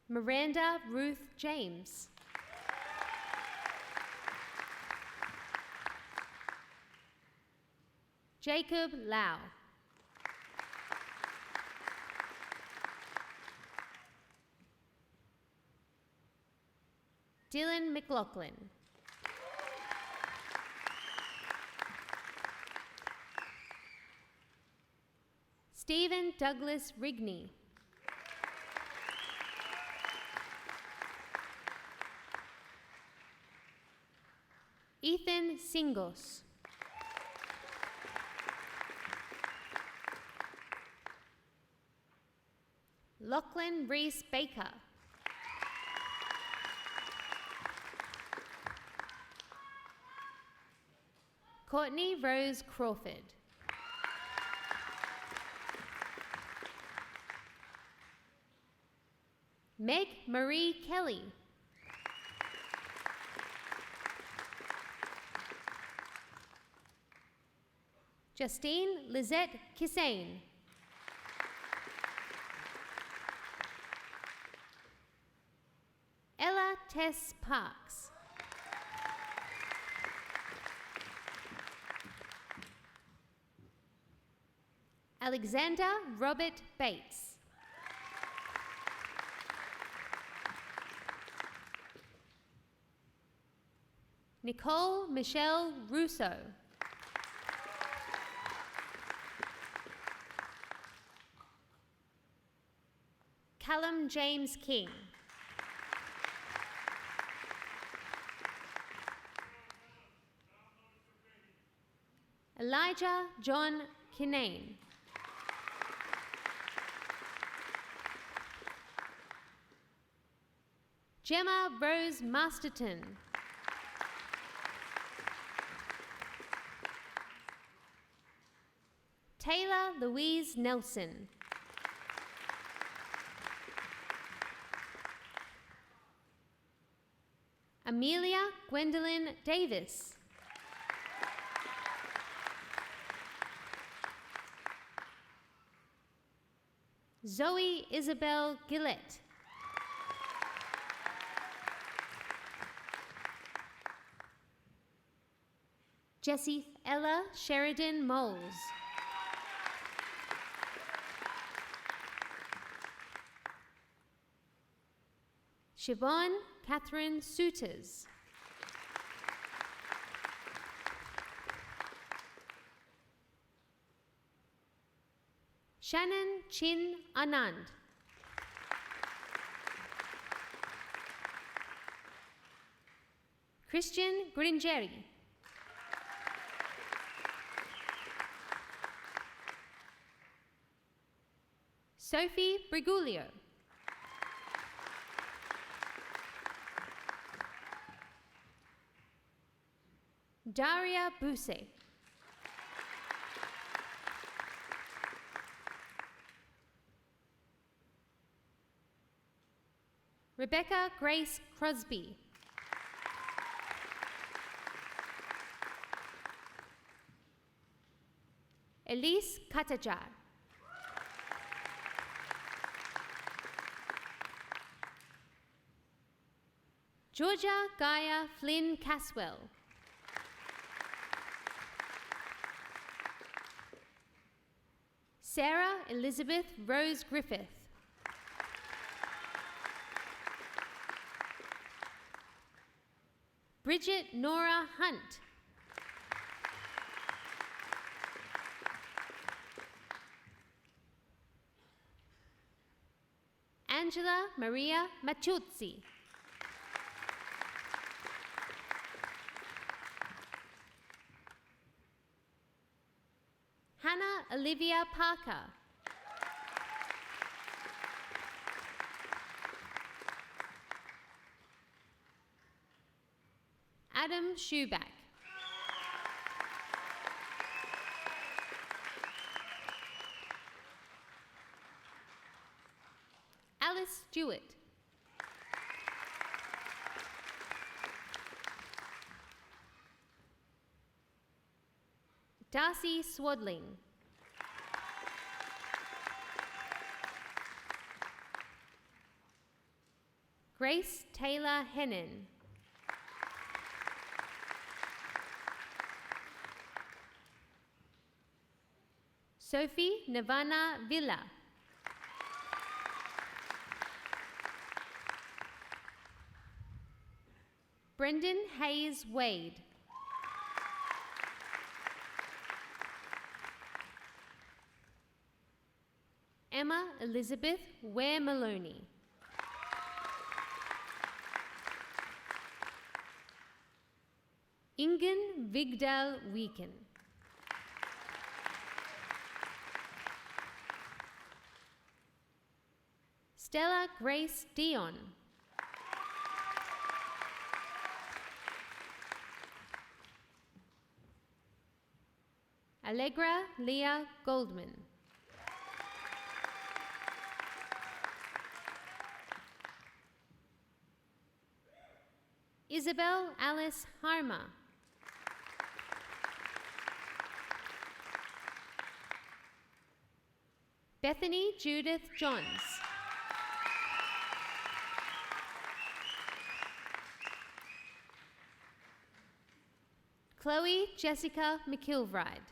Miranda Ruth James. Jacob Lau. Dylan McLaughlin. Stephen Douglas Rigney. Ethan Singos. Lachlan Reese Baker. Courtney Rose Crawford. Meg Marie Kelly. Justine Lizette Kissane. Ella Tess Parks. Alexander Robert Bates. Nicole Michelle Russo. Callum James King. Elijah John Kinane. Gemma Rose Masterton. Taylor Louise Nelson. Amelia Gwendolyn Davis. Zoe Isabel Gillette. Jessie Ella Sheridan Moles. Siobhan Catherine Souters. Shannon Chin Anand. Christian Gringeri. Sophie Brigulio. Daria Buse. Rebecca Grace Crosby. Elise Katajar. Georgia Gaia Flynn Caswell. Sarah Elizabeth Rose Griffith. Bridget Nora Hunt. Angela Maria Machuzzi. Hannah Olivia Parker. Adam Schuback. Alice Stewart. Darcy Swadling. Grace Taylor Hennon. Sophie Nirvana Villa. Brendan Hayes Wade. Emma Elizabeth Ware Maloney. Ingen Vigdal Weeken. Stella Grace Dion. Allegra Leah Goldman. Isabel Alice Harma. Bethany Judith Johns. Chloe Jessica McIlvride.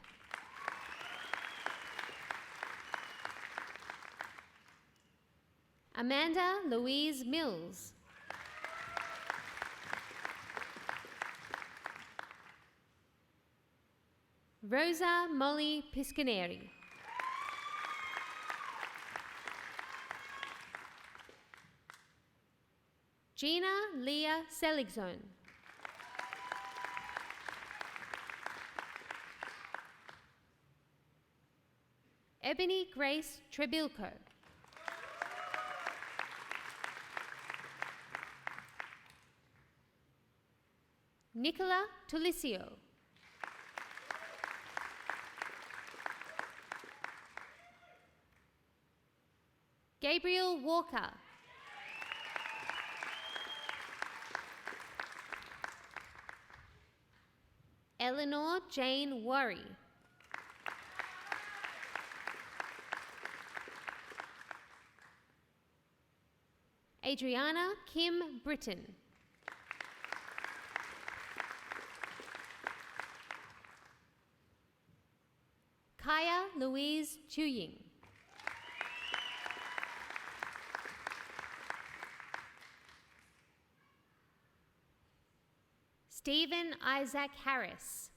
Amanda Louise Mills. Rosa Molly Piscaneri. Gina Leah Seligzone. Ebony Grace Trebilco. Nicola Tulisio. Gabriel Walker. Eleanor Jane Worry. Adriana Kim Britton. Kaya Louise Chuying. Stephen Isaac Harris.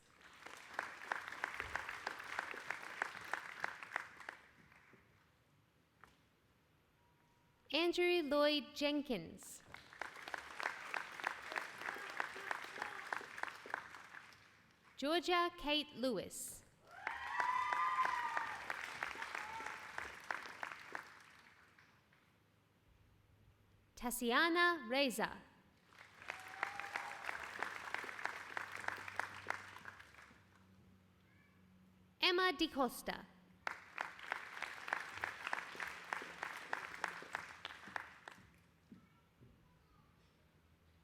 Andrew Lloyd Jenkins. Georgia Kate Lewis. Tasiana Reza. Emma DiCosta.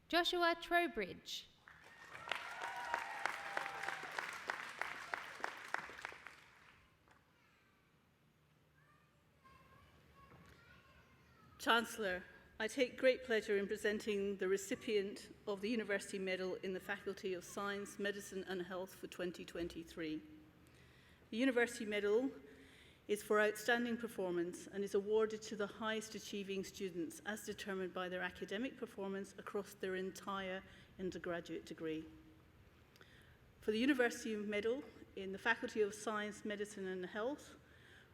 Joshua Trowbridge. Chancellor, I take great pleasure in presenting the recipient of the University Medal in the Faculty of Science, Medicine and Health for 2023. The University Medal is for outstanding performance and is awarded to the highest achieving students as determined by their academic performance across their entire undergraduate degree. For the University Medal in the Faculty of Science, Medicine and Health,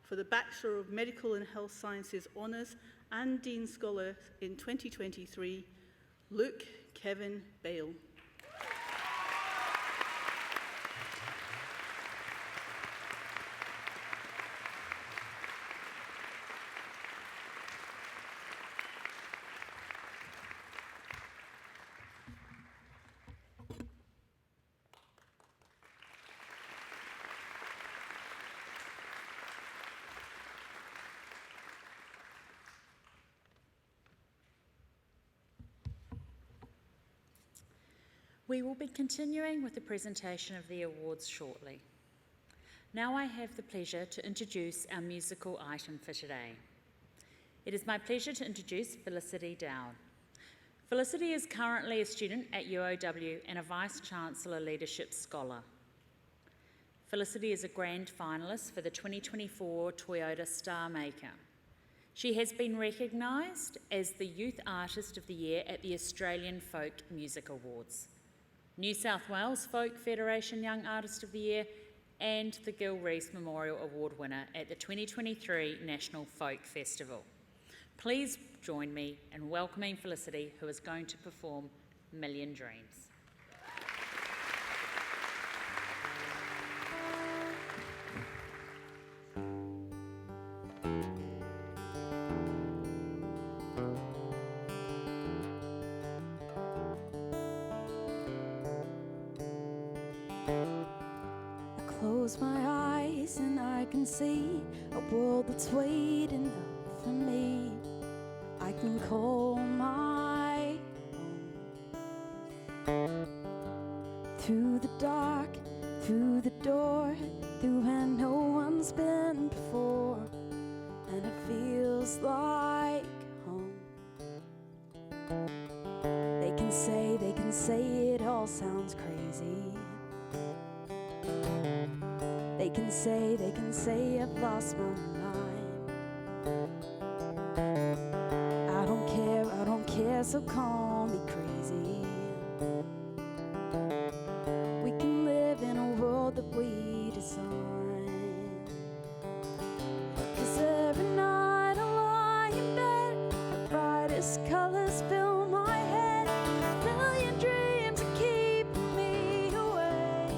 for the Bachelor of Medical and Health Sciences Honours and Dean Scholar in 2023, Luke Kevin Bale. We will be continuing with the presentation of the awards shortly. Now I have the pleasure to introduce our musical item for today. It is my pleasure to introduce Felicity Dowd. Felicity is currently a student at UOW and a Vice-Chancellor Leadership Scholar. Felicity is a grand finalist for the 2024 Toyota Star Maker. She has been recognised as the Youth Artist of the Year at the Australian Folk Music Awards, New South Wales Folk Federation Young Artist of the Year, and the Gil Rees Memorial Award winner at the 2023 National Folk Festival. Please join me in welcoming Felicity, who is going to perform Million Dreams. I close my eyes and I can see a world that's waiting up for me. I can call my own. Through the dark, through the door, through where no one's been before, and it feels like home. They can say it all sounds crazy. They can say I've lost my mind. I don't care, so call me crazy. We can live in a world that we design. 'Cause every night I lie in bed, the brightest colors fill my head. A million dreams are keeping me awake.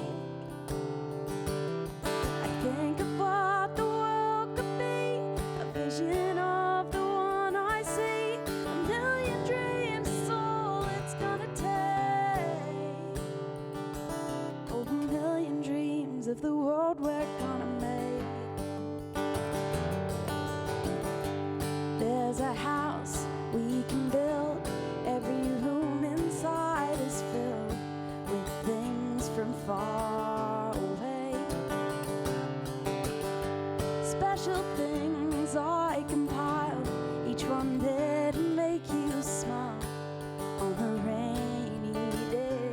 I think of what the world could be, a vision of the one I see. A million dreams is all it's gonna take. Oh, a million dreams of the world we're gonna make. There's a house we can build. Every room inside is filled with things from far away. Special things I compiled, each one there to make you smile on a rainy day.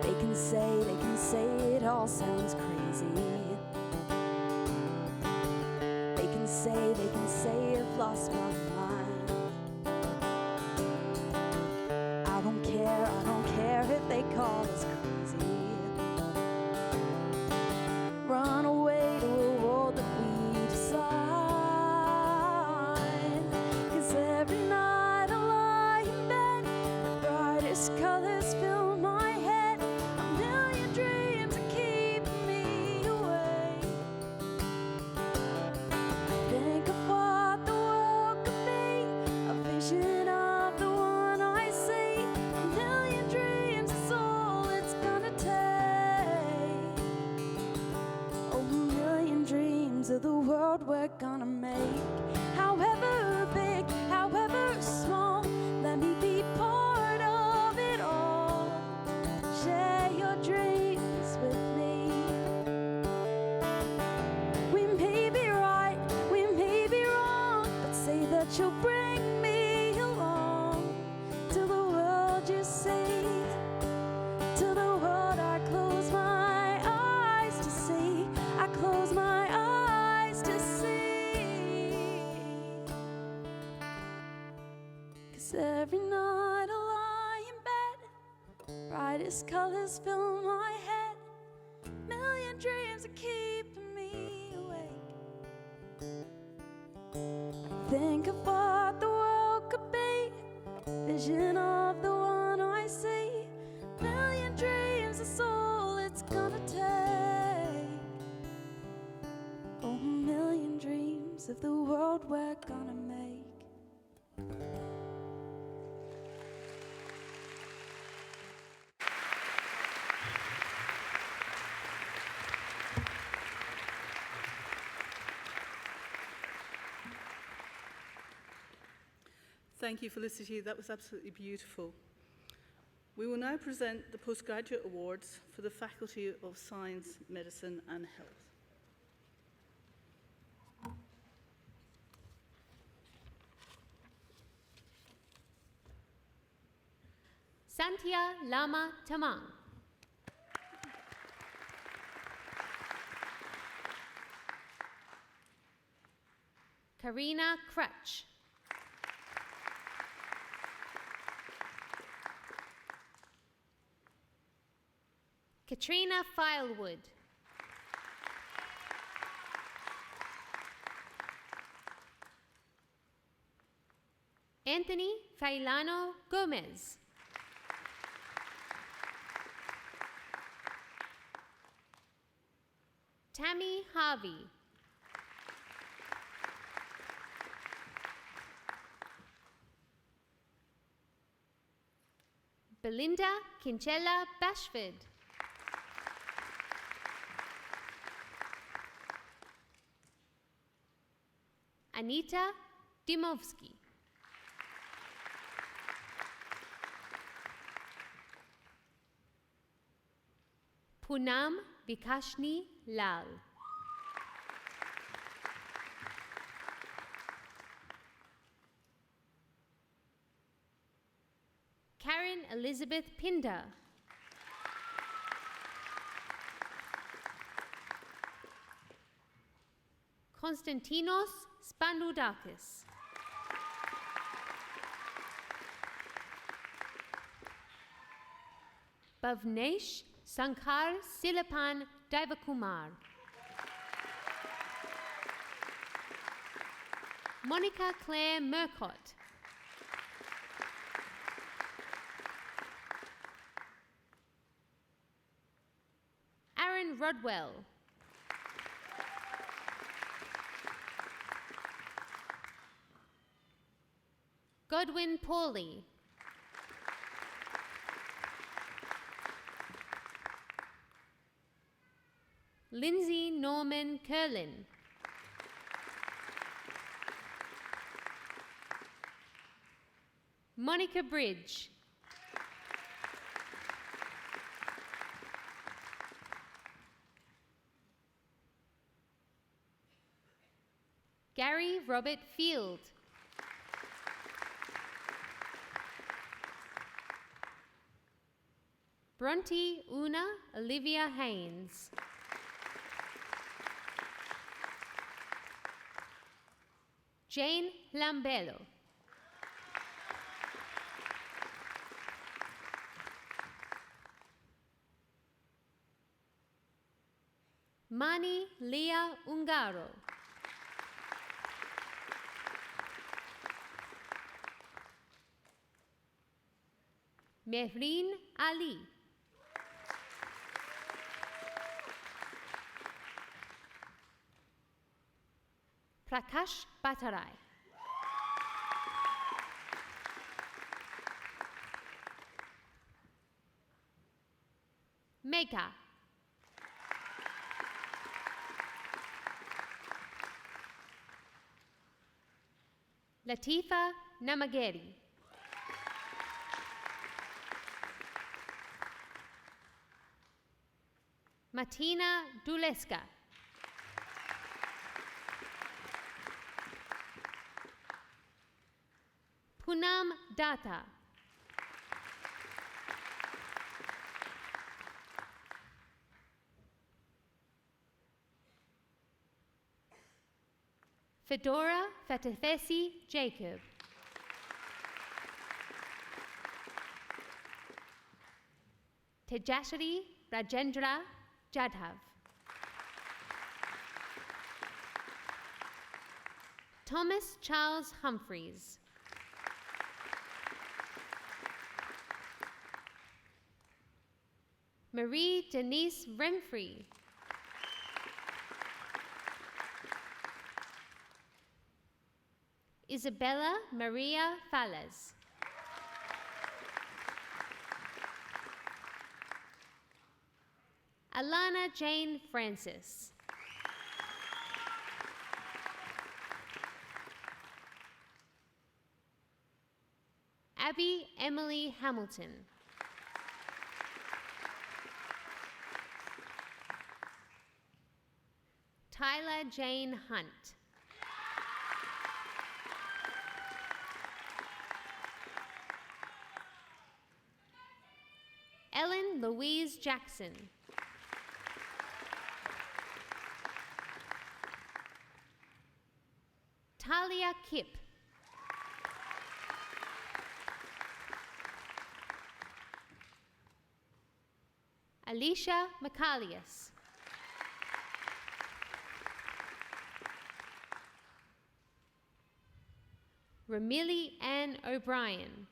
They can say it all sounds crazy. They can say I've lost my mind. I don't care if they call us crazy. Run away to a world that we design. 'Cause every night I lie in bed, the brightest colors fill my head. A million dreams are keeping me awake. Think of what the world could be, a vision of the one I see. A million dreams is all it's gonna take. Oh, a million dreams of the world we're gonna make. However big, however small, let me be part of it all. Share your dreams with me. We may be right, we may be wrong, but say that you'll bring me along to the world you see, to the world I close my eyes to see. I close my eyes to see. 'Cause every night I lie in bed, brightest colors fill my head. Million dreams are keeping me awake. Think of what the world could be, vision of the one I see. Million dreams is all it's gonna take. Oh, a million dreams of the world we're gonna make. Thank you, Felicity. That was absolutely beautiful. We will now present the postgraduate awards for the Faculty of Science, Medicine and Health. Santia Lama Tamang. Karina Crutch. Katrina Filewood. Anthony Failano Gomez. Tammy Harvey. Belinda Kinchela Bashford. Anita Dimovsky. Poonam Vikashni Lal. Karen Elizabeth Pinder. Konstantinos Spanoudakis. Bhavnesh Sankar Silapan Divakumar. Monica Claire Murcott. Aaron Rodwell. Godwin Pauly. Lindsay Norman Curlin. Monica Bridge. Gary Robert Field. Bronte Una Olivia Haynes. Jane Lambello. Mani Leah Ungaro. Mehreen Ali. Prakash Bhattarai. Megha. Latifa Namageri. Martina Duleska. Poonam Datta. Fedora Fatefesi Jacob. Tejashri Rajendra Jadhav. Thomas Charles Humphreys. Marie Denise Renfrey. Isabella Maria Fallas. Alana Jane Francis. Abby Emily Hamilton. Tyler Jane Hunt. Ellen Louise Jackson. Talia Kipp. Alicia Macalius. Ramili Ann O'Brien.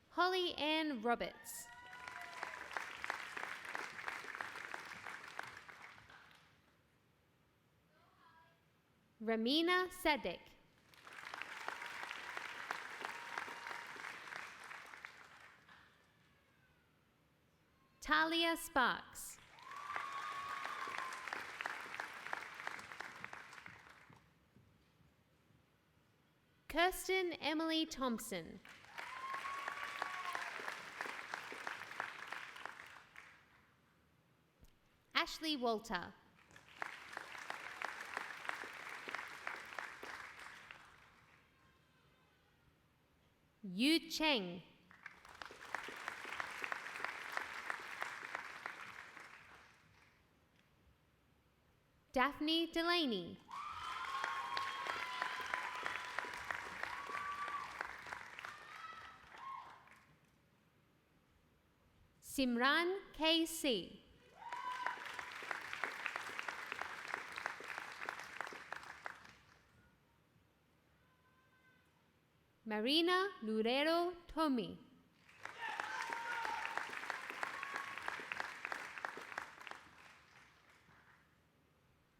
Holly Ann Roberts. Ramina Sadek. Talia Sparks. Kirsten Emily Thompson. Ashley Walter. Yu Cheng. Daphne Delaney. Simran KC. Marina Lurero Tomi.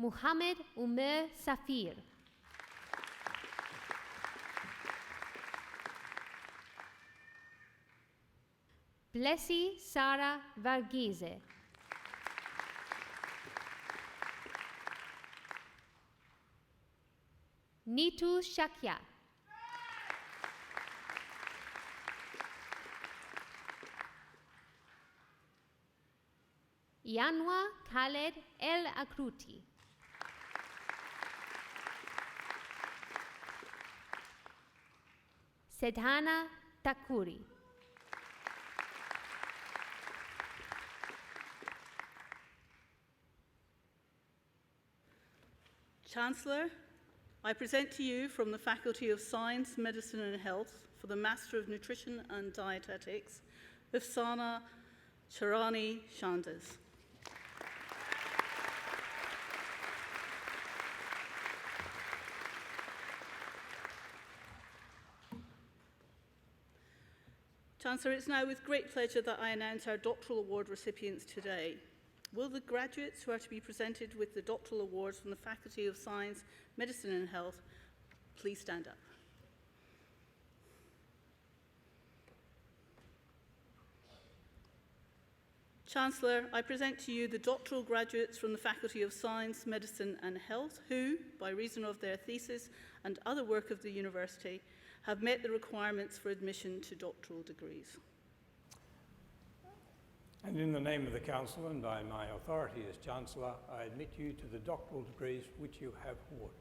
Muhammad Umer Safir. Blessy Sara Varghese. Nitu Shakya. Yanwa Khaled El Akruti. Sedhana Takuri. Chancellor, I present to you from the Faculty of Science, Medicine and Health for the Master of Nutrition and Dietetics, Ifsana Charani Shandas. Chancellor, it's now with great pleasure that I announce our doctoral award recipients today. Will the graduates who are to be presented with the doctoral awards from the Faculty of Science, Medicine and Health please stand up? Chancellor, I present to you the doctoral graduates from the Faculty of Science, Medicine and Health who, by reason of their thesis and other work of the university, have met the requirements for admission to doctoral degrees. And in the name of the Council and by my authority as Chancellor, I admit you to the doctoral degrees which you have awarded.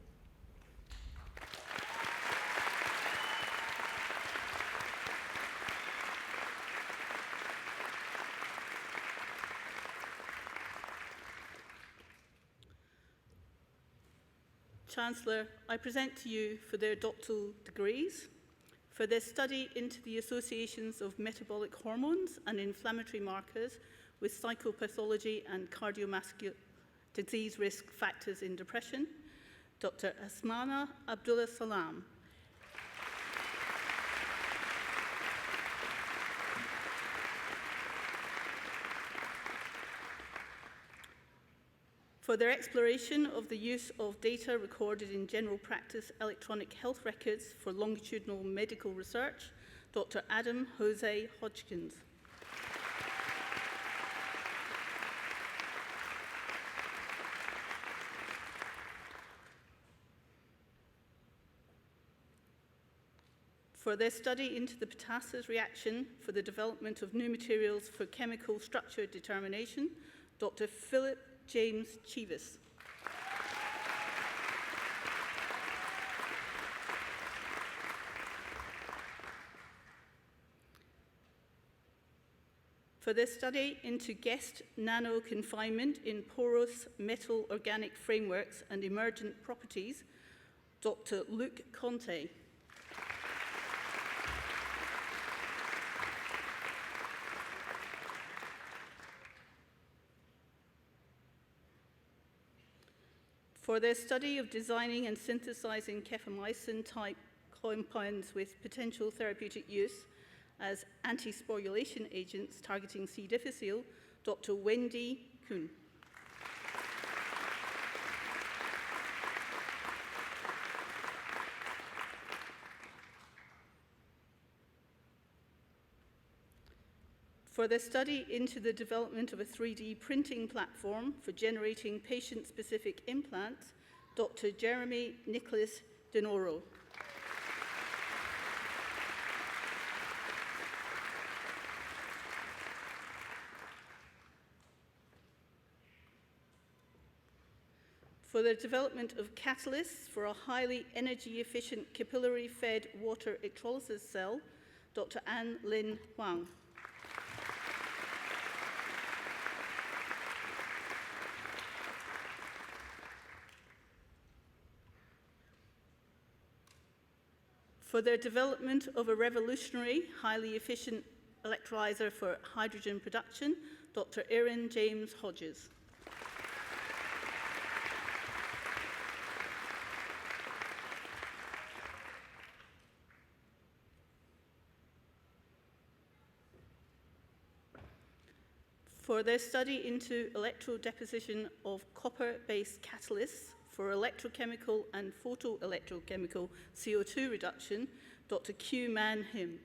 Chancellor, I present to you for their doctoral degrees, for their study into the associations of metabolic hormones and inflammatory markers with psychopathology and cardiovascular disease risk factors in depression, Dr. Asmana Abdullah Salam. For their exploration of the use of data recorded in general practice electronic health records for longitudinal medical research, Dr. Adam Jose Hodgkins. For their study into the potassium reaction for the development of new materials for chemical structure determination, Dr. Philip James Chivas. For their study into guest nano confinement in porous metal organic frameworks and emergent properties, Dr. Luc Conte. For their study of designing and synthesizing kefamycin-type compounds with potential therapeutic use as anti-sporulation agents targeting C. difficile, Dr. Wendy Kuhn. For their study into the development of a 3D printing platform for generating patient-specific implants, Dr. Jeremy Nicholas Denoro. For the development of catalysts for a highly energy-efficient capillary-fed water electrolysis cell, Dr. Anne Lin Huang. For their development of a revolutionary, highly efficient electrolyzer for hydrogen production, Dr. Erin James Hodges. For their study into electrodeposition of copper-based catalysts for electrochemical and photoelectrochemical CO2 reduction, Dr. Q Man Him.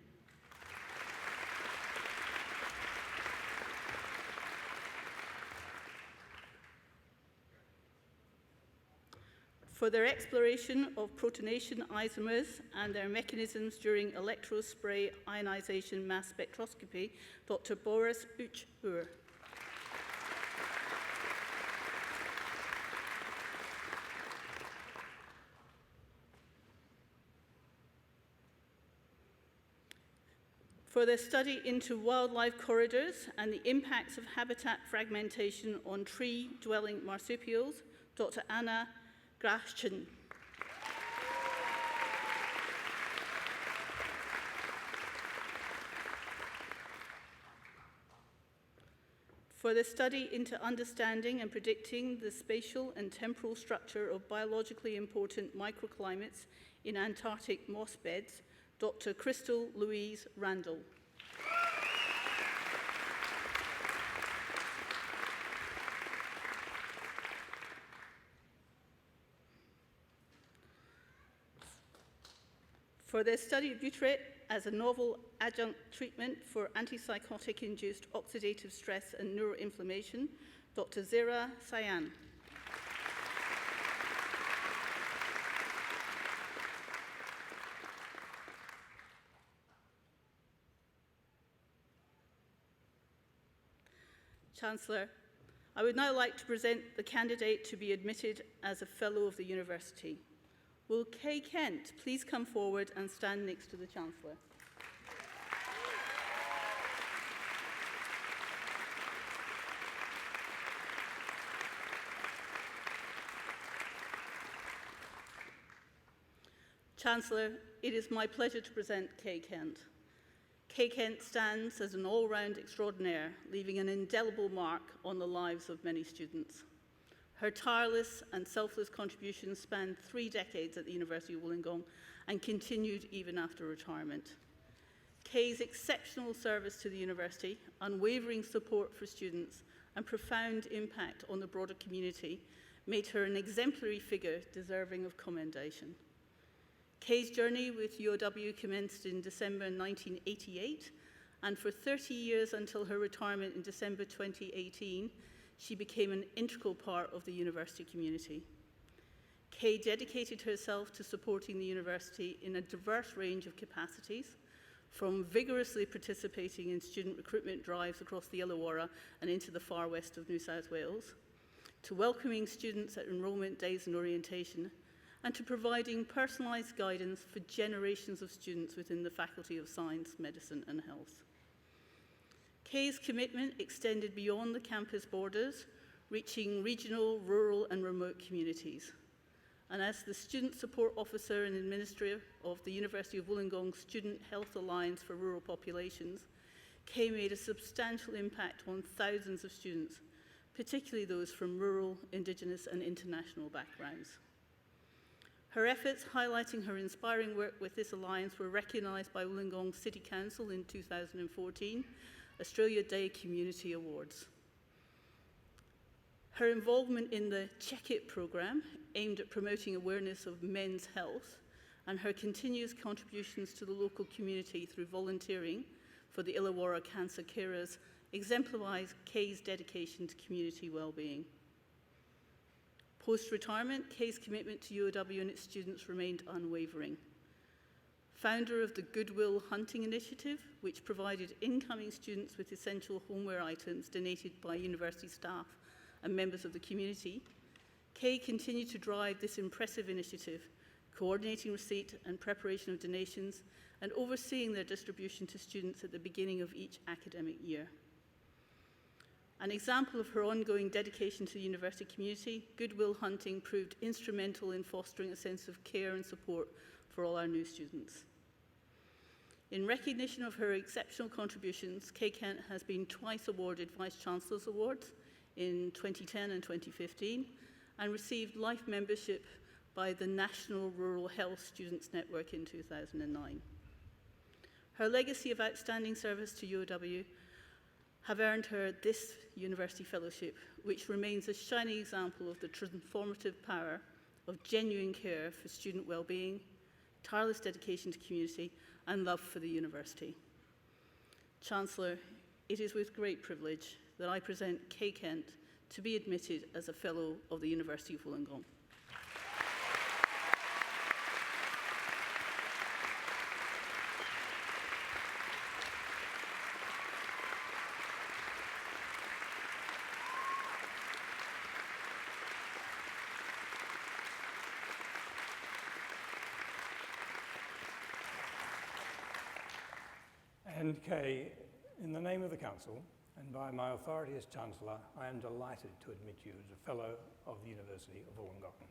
For their exploration of protonation isomers and their mechanisms during electrospray ionization mass spectroscopy, Dr. Boris Uchur. For their study into wildlife corridors and the impacts of habitat fragmentation on tree-dwelling marsupials, Dr. Anna Grachchen. For the study into understanding and predicting the spatial and temporal structure of biologically important microclimates in Antarctic moss beds, Dr. Crystal Louise Randall. For their study of butyrate as a novel adjunct treatment for antipsychotic-induced oxidative stress and neuroinflammation, Dr. Zira Sayan. Chancellor, I would now like to present the candidate to be admitted as a Fellow of the University. Will Kay Kent please come forward and stand next to the Chancellor? Chancellor, it is my pleasure to present Kay Kent. Kay Kent stands as an all-round extraordinaire, leaving an indelible mark on the lives of many students. Her tireless and selfless contributions spanned 3 decades at the University of Wollongong and continued even after retirement. Kay's exceptional service to the university, unwavering support for students, and profound impact on the broader community made her an exemplary figure deserving of commendation. Kay's journey with UOW commenced in December 1988, and for 30 years until her retirement in December 2018, she became an integral part of the university community. Kay dedicated herself to supporting the university in a diverse range of capacities, from vigorously participating in student recruitment drives across the Illawarra and into the far west of New South Wales, to welcoming students at enrolment days and orientation, and to providing personalised guidance for generations of students within the Faculty of Science, Medicine and Health. Kay's commitment extended beyond the campus borders, reaching regional, rural and remote communities. And as the Student Support Officer and Administrator of the University of Wollongong Student Health Alliance for Rural Populations, Kay made a substantial impact on thousands of students, particularly those from rural, Indigenous and international backgrounds. Her efforts highlighting her inspiring work with this alliance were recognised by Wollongong City Council in 2014, Australia Day Community Awards. Her involvement in the Check It programme, aimed at promoting awareness of men's health, and her continuous contributions to the local community through volunteering for the Illawarra Cancer Carers exemplifies Kay's dedication to community well-being. Post-retirement, Kay's commitment to UOW and its students remained unwavering. Founder of the Goodwill Hunting Initiative, which provided incoming students with essential homeware items donated by university staff and members of the community, Kay continued to drive this impressive initiative, coordinating receipt and preparation of donations and overseeing their distribution to students at the beginning of each academic year. An example of her ongoing dedication to the university community, Goodwill Hunting proved instrumental in fostering a sense of care and support for all our new students. In recognition of her exceptional contributions, Kay Kent has been twice awarded Vice-Chancellor's Awards in 2010 and 2015 and received life membership by the National Rural Health Students Network in 2009. Her legacy of outstanding service to UOW have earned her this university fellowship, which remains a shining example of the transformative power of genuine care for student well-being, tireless dedication to community, and love for the university. Chancellor, it is with great privilege that I present Kay Kent to be admitted as a Fellow of the University of Wollongong. And Kay, in the name of the Council and by my authority as Chancellor, I am delighted to admit you as a Fellow of the University of Wollongong.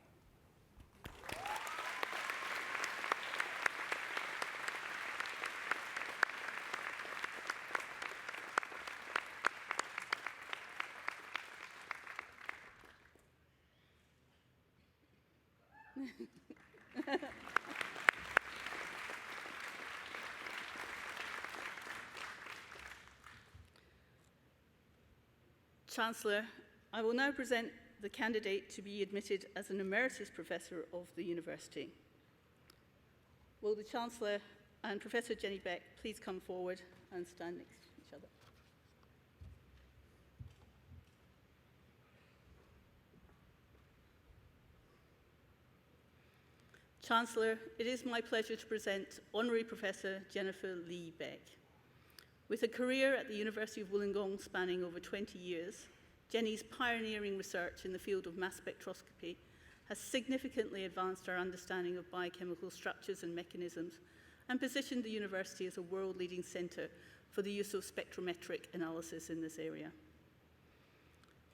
Chancellor, I will now present the candidate to be admitted as an Emeritus Professor of the University. Will the Chancellor and Professor Jenny Beck please come forward and stand next to each other? Chancellor, it is my pleasure to present Honorary Professor Jennifer Lee Beck. With a career at the University of Wollongong spanning over 20 years, Jenny's pioneering research in the field of mass spectroscopy has significantly advanced our understanding of biochemical structures and mechanisms and positioned the university as a world-leading centre for the use of spectrometric analysis in this area.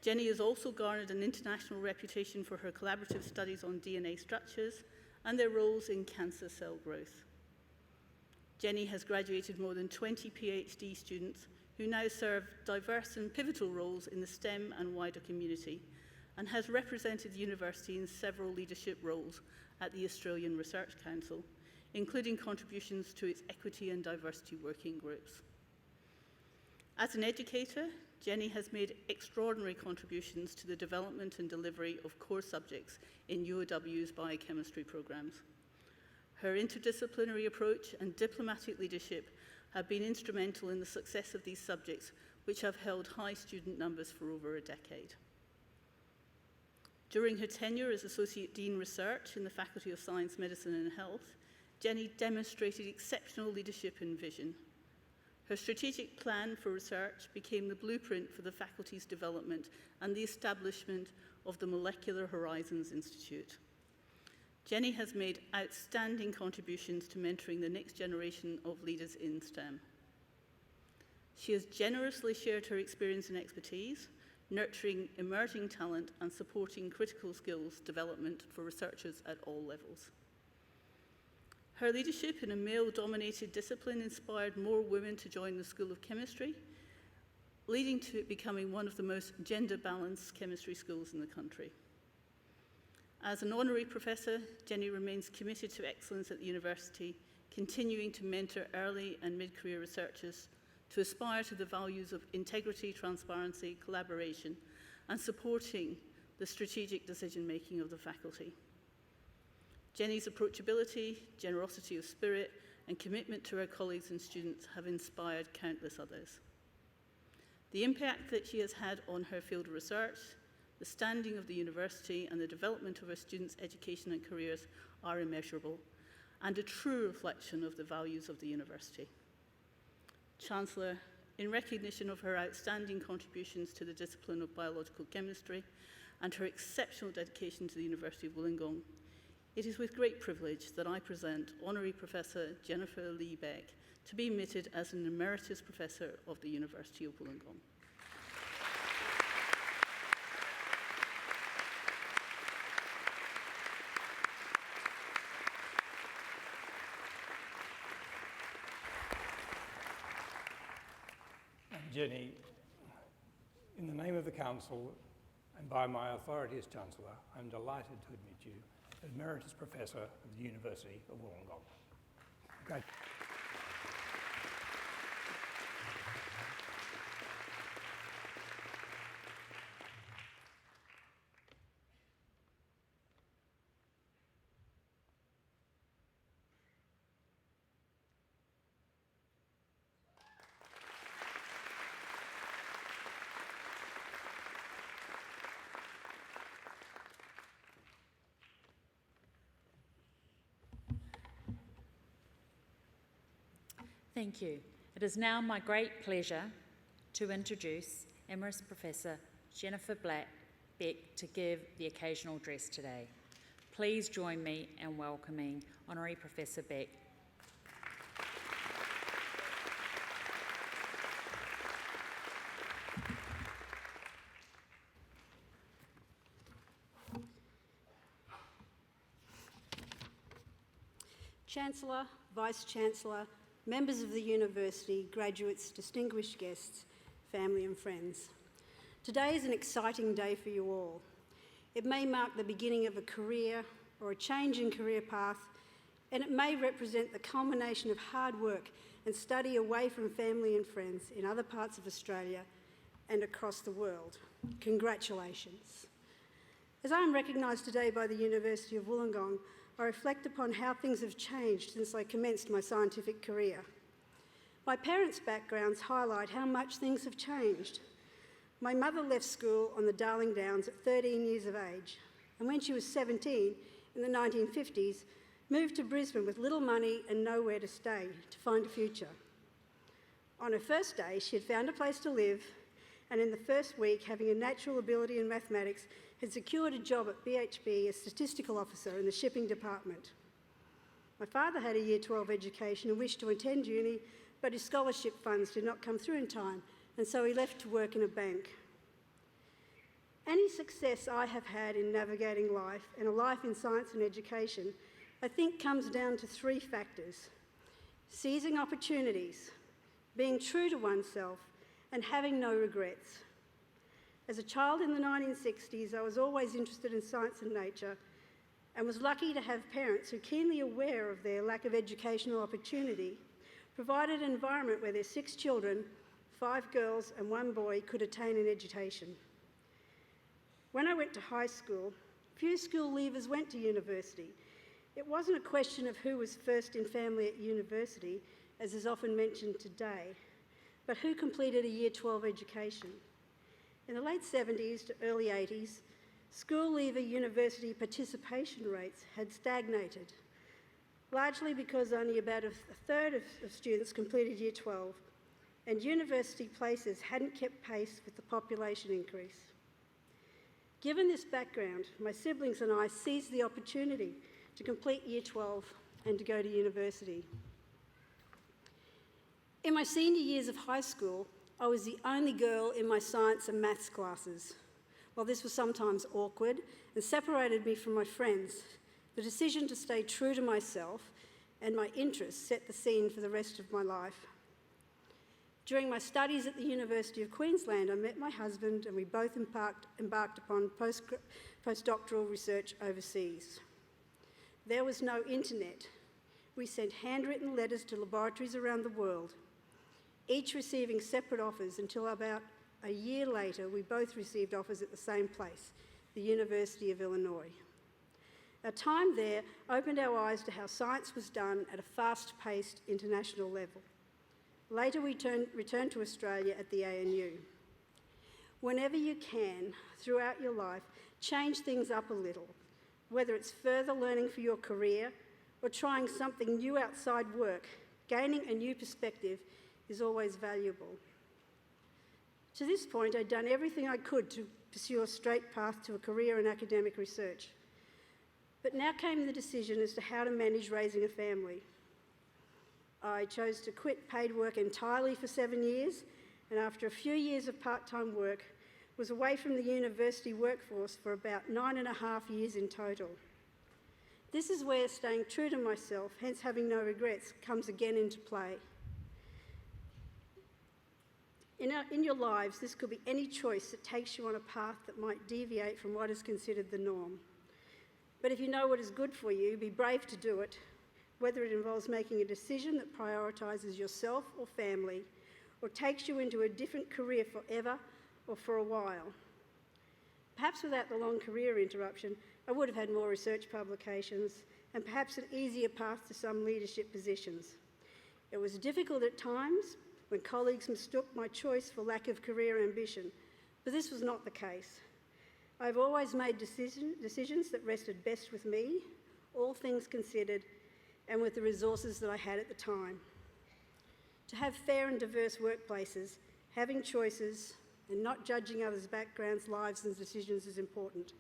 Jenny has also garnered an international reputation for her collaborative studies on DNA structures and their roles in cancer cell growth. Jenny has graduated more than 20 PhD students who now serve diverse and pivotal roles in the STEM and wider community, and has represented the university in several leadership roles at the Australian Research Council, including contributions to its equity and diversity working groups. As an educator, Jenny has made extraordinary contributions to the development and delivery of core subjects in UOW's biochemistry programs. Her interdisciplinary approach and diplomatic leadership have been instrumental in the success of these subjects, which have held high student numbers for over a decade. During her tenure as Associate Dean Research in the Faculty of Science, Medicine and Health, Jenny demonstrated exceptional leadership and vision. Her strategic plan for research became the blueprint for the faculty's development and the establishment of the Molecular Horizons Institute. Jenny has made outstanding contributions to mentoring the next generation of leaders in STEM. She has generously shared her experience and expertise, nurturing emerging talent and supporting critical skills development for researchers at all levels. Her leadership in a male-dominated discipline inspired more women to join the School of Chemistry, leading to it becoming one of the most gender-balanced chemistry schools in the country. As an honorary professor, Jenny remains committed to excellence at the university, continuing to mentor early and mid-career researchers to aspire to the values of integrity, transparency, collaboration, and supporting the strategic decision-making of the faculty. Jenny's approachability, generosity of spirit, and commitment to her colleagues and students have inspired countless others. The impact that she has had on her field of research, the standing of the university and the development of her students' education and careers are immeasurable and a true reflection of the values of the university. Chancellor, in recognition of her outstanding contributions to the discipline of biological chemistry and her exceptional dedication to the University of Wollongong, it is with great privilege that I present Honorary Professor Jennifer Lee Beck to be admitted as an Emeritus Professor of the University of Wollongong. Jenny, in the name of the Council and by my authority as Chancellor, I'm delighted to admit you as Emeritus Professor of the University of Wollongong. Great. Thank you. It is now my great pleasure to introduce Emeritus Professor Jennifer Beck to give the occasional address today. Please join me in welcoming Honorary Professor Beck. Chancellor, Vice-Chancellor, members of the university, graduates, distinguished guests, family and friends. Today is an exciting day for you all. It may mark the beginning of a career or a change in career path, and it may represent the culmination of hard work and study away from family and friends in other parts of Australia and across the world. Congratulations. As I am recognised today by the University of Wollongong, I reflect upon how things have changed since I commenced my scientific career. My parents' backgrounds highlight how much things have changed. My mother left school on the Darling Downs at 13 years of age, and when she was 17, in the 1950s, moved to Brisbane with little money and nowhere to stay to find a future. On her first day, she had found a place to live, and in the first week, having a natural ability in mathematics, had secured a job at BHP as statistical officer in the shipping department. My father had a Year 12 education and wished to attend uni, but his scholarship funds did not come through in time, and so he left to work in a bank. Any success I have had in navigating life and a life in science and education, I think comes down to three factors: seizing opportunities, being true to oneself, and having no regrets. As a child in the 1960s, I was always interested in science and nature and was lucky to have parents who, keenly aware of their lack of educational opportunity, provided an environment where their 6 children, 5 girls and 1 boy, could attain an education. When I went to high school, few school leavers went to university. It wasn't a question of who was first in family at university, as is often mentioned today, but who completed a Year 12 education. In the late 70s to early 80s, school leaver university participation rates had stagnated, largely because only about a third of students completed Year 12, and university places hadn't kept pace with the population increase. Given this background, my siblings and I seized the opportunity to complete Year 12 and to go to university. In my senior years of high school, I was the only girl in my science and maths classes. While this was sometimes awkward and separated me from my friends, the decision to stay true to myself and my interests set the scene for the rest of my life. During my studies at the University of Queensland, I met my husband and we both embarked upon postdoctoral research overseas. There was no internet. We sent handwritten letters to laboratories around the world, each receiving separate offers until about a year later we both received offers at the same place, the University of Illinois. Our time there opened our eyes to how science was done at a fast-paced international level. Later, we returned to Australia at the ANU. Whenever you can, throughout your life, change things up a little, whether it's further learning for your career or trying something new outside work. Gaining a new perspective is always valuable. To this point, I'd done everything I could to pursue a straight path to a career in academic research. But now came the decision as to how to manage raising a family. I chose to quit paid work entirely for 7 years, and after a few years of part-time work, was away from the university workforce for about 9.5 years in total. This is where staying true to myself, hence having no regrets, comes again into play. In your lives, this could be any choice that takes you on a path that might deviate from what is considered the norm. But if you know what is good for you, be brave to do it, whether it involves making a decision that prioritises yourself or family, or takes you into a different career forever or for a while. Perhaps without the long career interruption, I would have had more research publications and perhaps an easier path to some leadership positions. It was difficult at times when colleagues mistook my choice for lack of career ambition, but this was not the case. I've always made decisions that rested best with me, all things considered, and with the resources that I had at the time. To have fair and diverse workplaces, having choices, and not judging others' backgrounds, lives and decisions is important.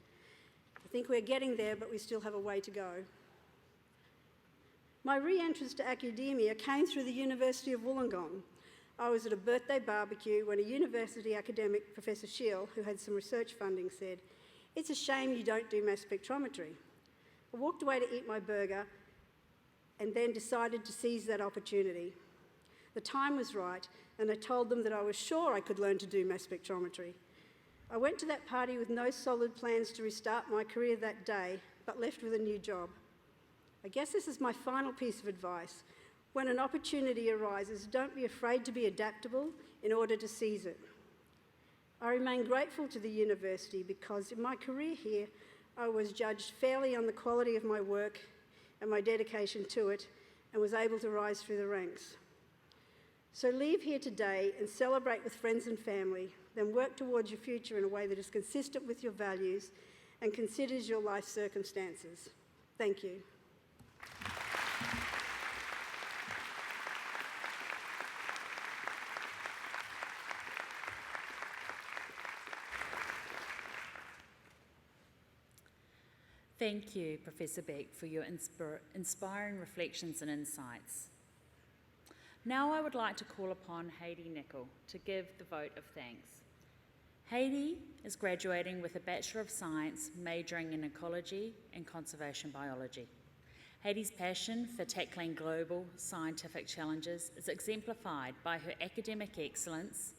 I think we're getting there, but we still have a way to go. My re-entrance to academia came through the University of Wollongong. I was at a birthday barbecue when a university academic, Professor Schill, who had some research funding, said, "It's a shame you don't do mass spectrometry." I walked away to eat my burger and then decided to seize that opportunity. The time was right, and I told them that I was sure I could learn to do mass spectrometry. I went to that party with no solid plans to restart my career that day, but left with a new job. I guess this is my final piece of advice. When an opportunity arises, don't be afraid to be adaptable in order to seize it. I remain grateful to the university because in my career here, I was judged fairly on the quality of my work and my dedication to it, and was able to rise through the ranks. So leave here today and celebrate with friends and family, then work towards your future in a way that is consistent with your values and considers your life circumstances. Thank you. Thank you, Professor Beck, for your inspiring reflections and insights. Now I would like to call upon Heidi Nicol to give the vote of thanks. Heidi is graduating with a Bachelor of Science majoring in Ecology and Conservation Biology. Heidi's passion for tackling global scientific challenges is exemplified by her academic excellence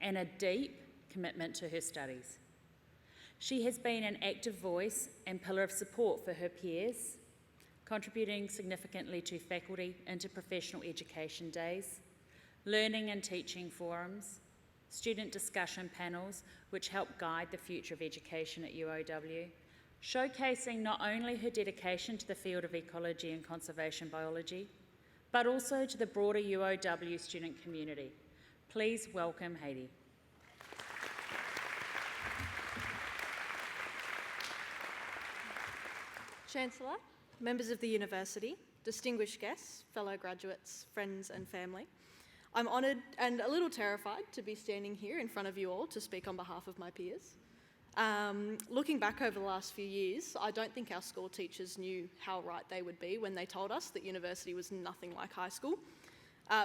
and a deep commitment to her studies. She has been an active voice and pillar of support for her peers, contributing significantly to faculty interprofessional education days, learning and teaching forums, student discussion panels which help guide the future of education at UOW, showcasing not only her dedication to the field of ecology and conservation biology, but also to the broader UOW student community. Please welcome Heidi. Chancellor, members of the university, distinguished guests, fellow graduates, friends and family, I'm honoured and a little terrified to be standing here in front of you all to speak on behalf of my peers. Looking back over the last few years, I don't think our school teachers knew how right they would be when they told us that university was nothing like high school.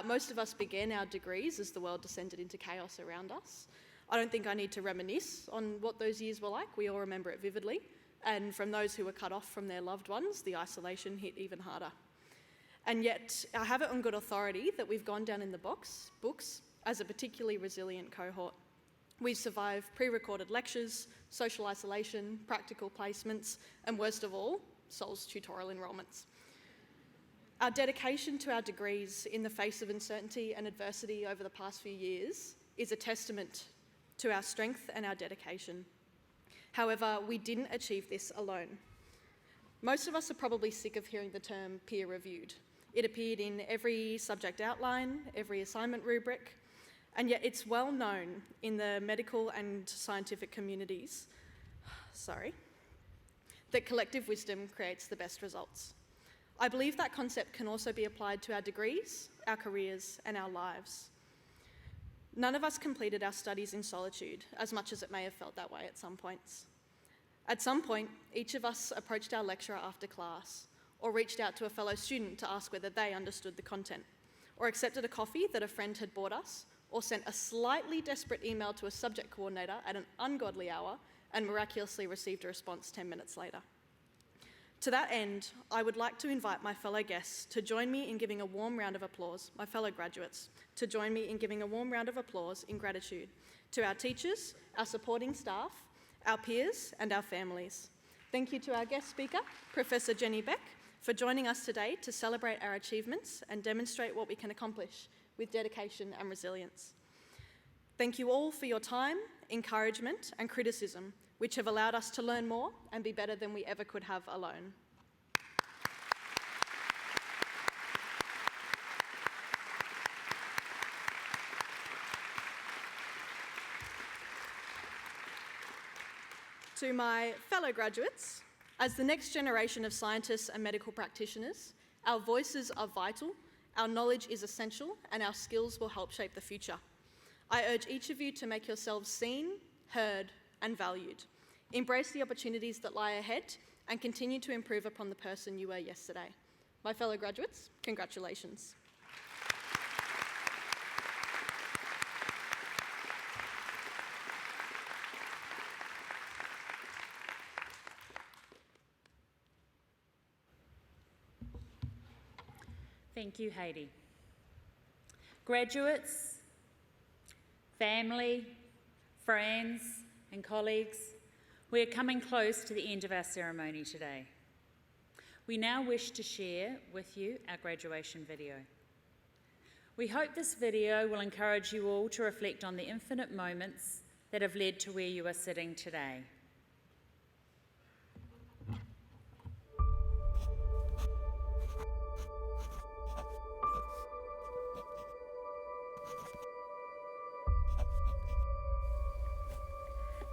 Most of us began our degrees as the world descended into chaos around us. I don't think I need to reminisce on what those years were like. We all remember it vividly. And from those who were cut off from their loved ones, the isolation hit even harder. And yet, I have it on good authority that we've gone down in the books as a particularly resilient cohort. We've survived pre-recorded lectures, social isolation, practical placements, and worst of all, SOLS tutorial enrolments. Our dedication to our degrees in the face of uncertainty and adversity over the past few years is a testament to our strength and our dedication. However, we didn't achieve this alone. Most of us are probably sick of hearing the term peer-reviewed. It appeared in every subject outline, every assignment rubric, and yet it's well known in the medical and scientific communities, that collective wisdom creates the best results. I believe that concept can also be applied to our degrees, our careers, and our lives. None of us completed our studies in solitude, as much as it may have felt that way at some points. At some point, each of us approached our lecturer after class, or reached out to a fellow student to ask whether they understood the content, or accepted a coffee that a friend had bought us, or sent a slightly desperate email to a subject coordinator at an ungodly hour and miraculously received a response 10 minutes later. To that end, I would like to invite my fellow guests to join me in giving a warm round of applause, my fellow graduates, to join me in giving a warm round of applause in gratitude to our teachers, our supporting staff, our peers, and our families. Thank you to our guest speaker, Professor Jenny Beck, for joining us today to celebrate our achievements and demonstrate what we can accomplish with dedication and resilience. Thank you all for your time, encouragement, and criticism, which have allowed us to learn more and be better than we ever could have alone. To my fellow graduates, as the next generation of scientists and medical practitioners, our voices are vital, our knowledge is essential, and our skills will help shape the future. I urge each of you to make yourselves seen, heard, and valued. Embrace the opportunities that lie ahead and continue to improve upon the person you were yesterday. My fellow graduates, congratulations. Thank you, Heidi. Graduates, family, friends, and colleagues, we are coming close to the end of our ceremony today. We now wish to share with you our graduation video. We hope this video will encourage you all to reflect on the infinite moments that have led to where you are sitting today.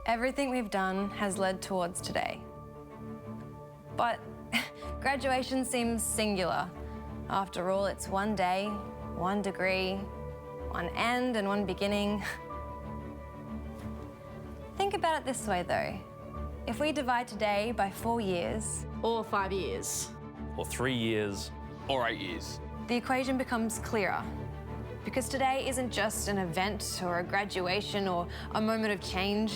Everything we've done has led towards today. But graduation seems singular. After all, it's one day, one degree, one end and one beginning. Think about it this way though. If we divide today by 4 years, or 5 years, or 3 years, or 8 years, the equation becomes clearer. Because today isn't just an event or a graduation or a moment of change.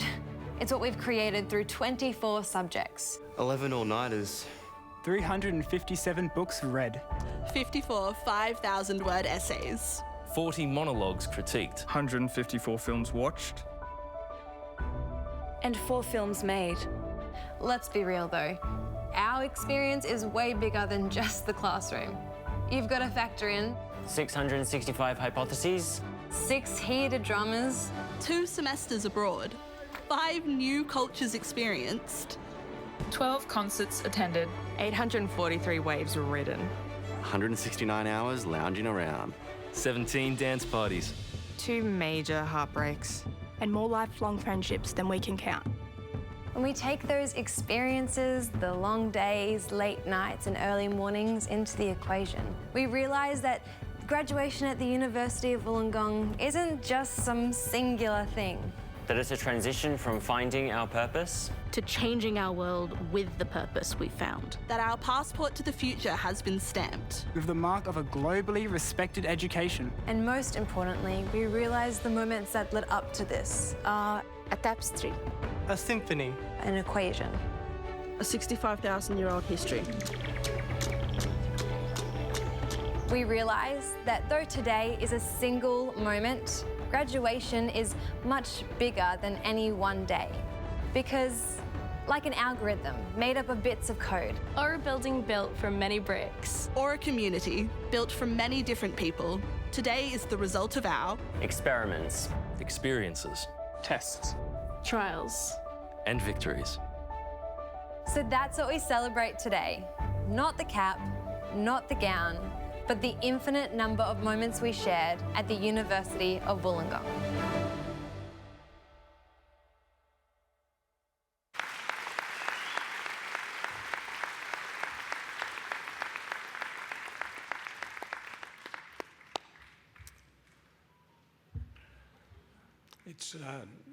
It's what we've created through 24 subjects. 11 all-nighters. 357 books read. 54 5,000-word essays. 40 monologues critiqued. 154 films watched. And 4 films made. Let's be real though. Our experience is way bigger than just the classroom. You've got to factor in 665 hypotheses. 6 heated dramas. 2 semesters abroad. 5 new cultures experienced. 12 concerts attended. 843 waves ridden. 169 hours lounging around. 17 dance parties. 2 major heartbreaks. And more lifelong friendships than we can count. When we take those experiences, the long days, late nights and early mornings into the equation, we realise that graduation at the University of Wollongong isn't just some singular thing. That it's a transition from finding our purpose to changing our world with the purpose we found. That our passport to the future has been stamped with the mark of a globally respected education. And most importantly, we realise the moments that led up to this are a tapestry, a symphony, an equation, a 65,000-year-old history. We realise that though today is a single moment, graduation is much bigger than any one day. Because, like an algorithm made up of bits of code, or a building built from many bricks, or a community built from many different people, today is the result of our experiments, experiences, tests, trials, and victories. So that's what we celebrate today. Not the cap, not the gown, but the infinite number of moments we shared at the University of Wollongong. It's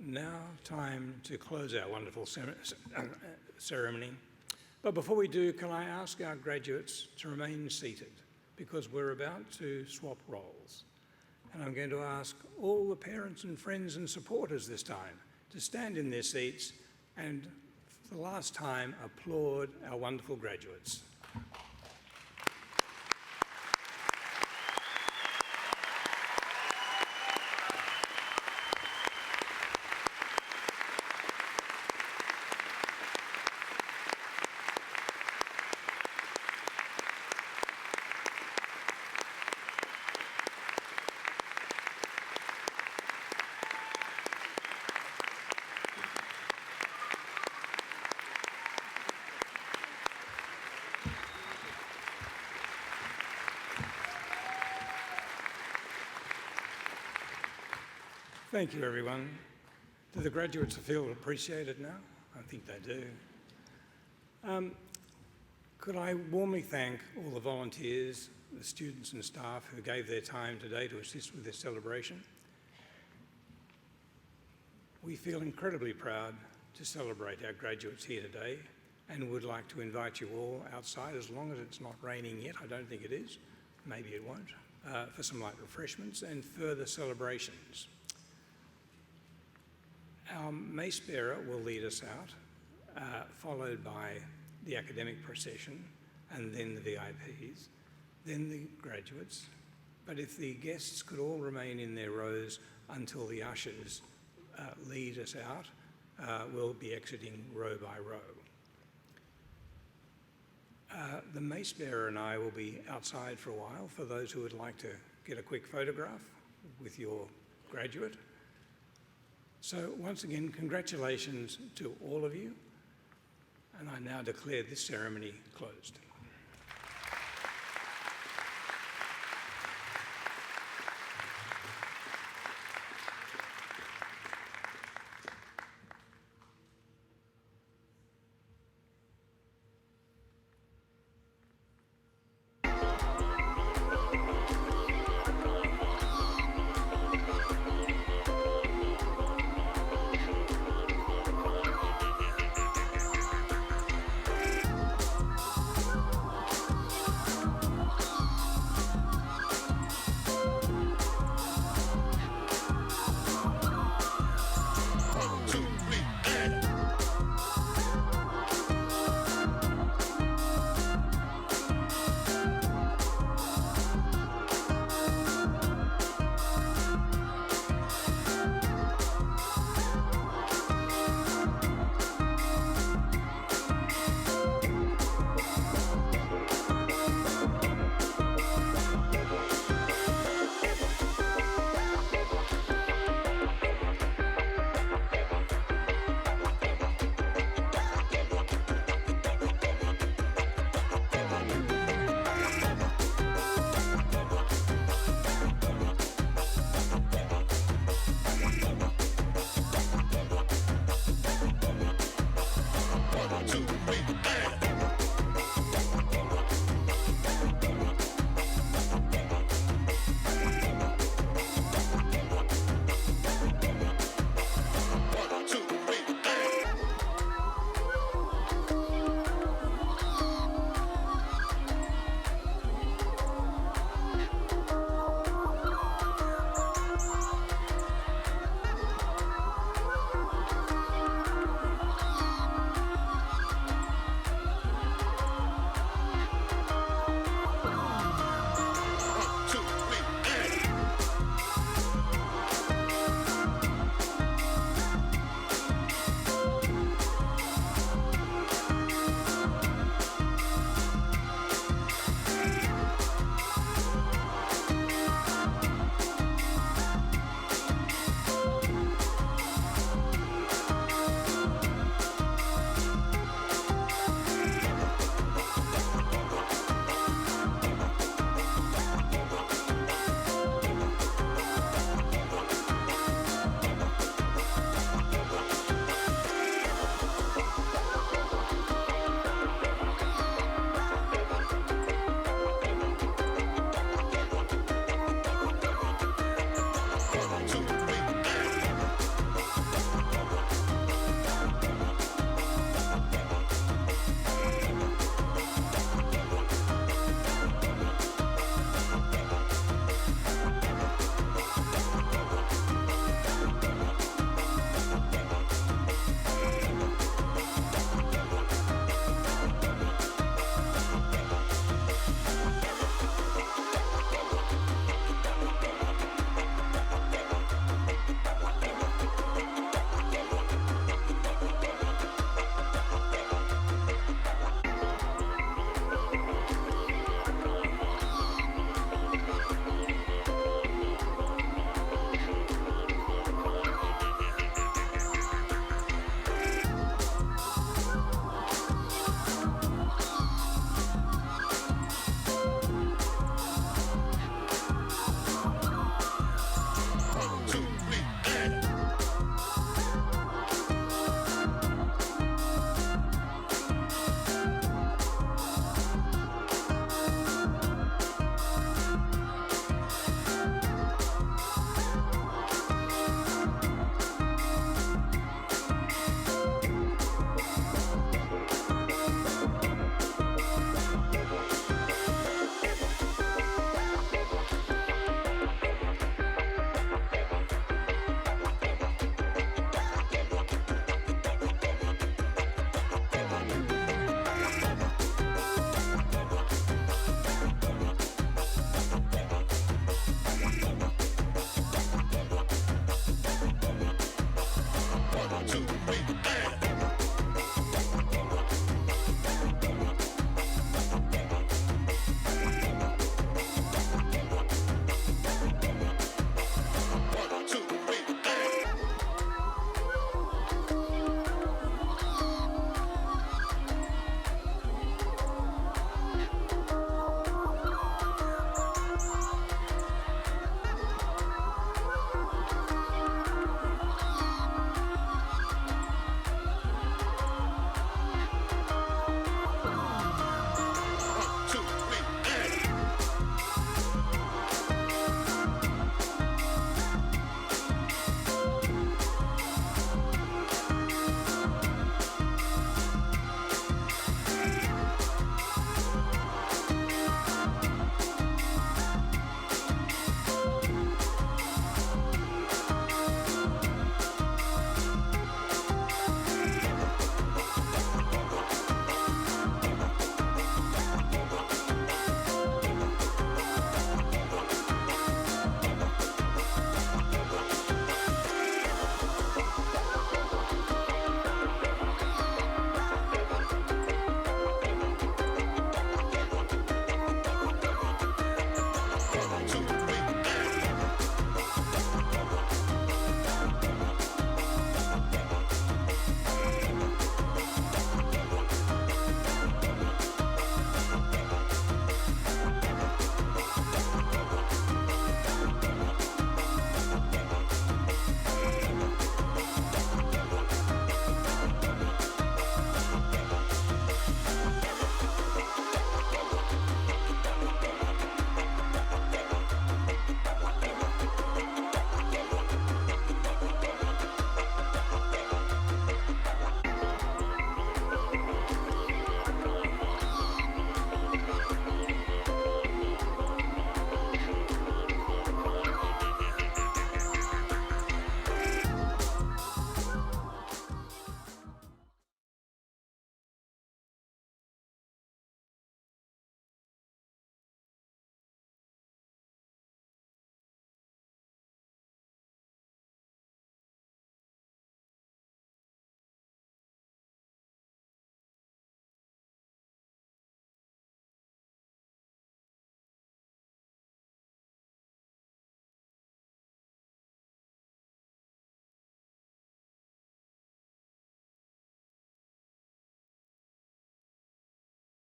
now time to close our wonderful ceremony. But before we do, can I ask our graduates to remain seated, because we're about to swap roles. And I'm going to ask all the parents and friends and supporters this time to stand in their seats and, for the last time, applaud our wonderful graduates. Thank you, everyone. Do the graduates feel appreciated now? I think they do. Could I warmly thank all the volunteers, the students and staff who gave their time today to assist with this celebration. We feel incredibly proud to celebrate our graduates here today and would like to invite you all outside, as long as it's not raining yet. I don't think it is. Maybe it won't. For some light refreshments and further celebrations. Our mace bearer will lead us out, followed by the academic procession, and then the VIPs, then the graduates. But if the guests could all remain in their rows until the ushers lead us out, we'll be exiting row by row. The mace bearer and I will be outside for a while for those who would like to get a quick photograph with your graduate. So once again, congratulations to all of you, and I now declare this ceremony closed.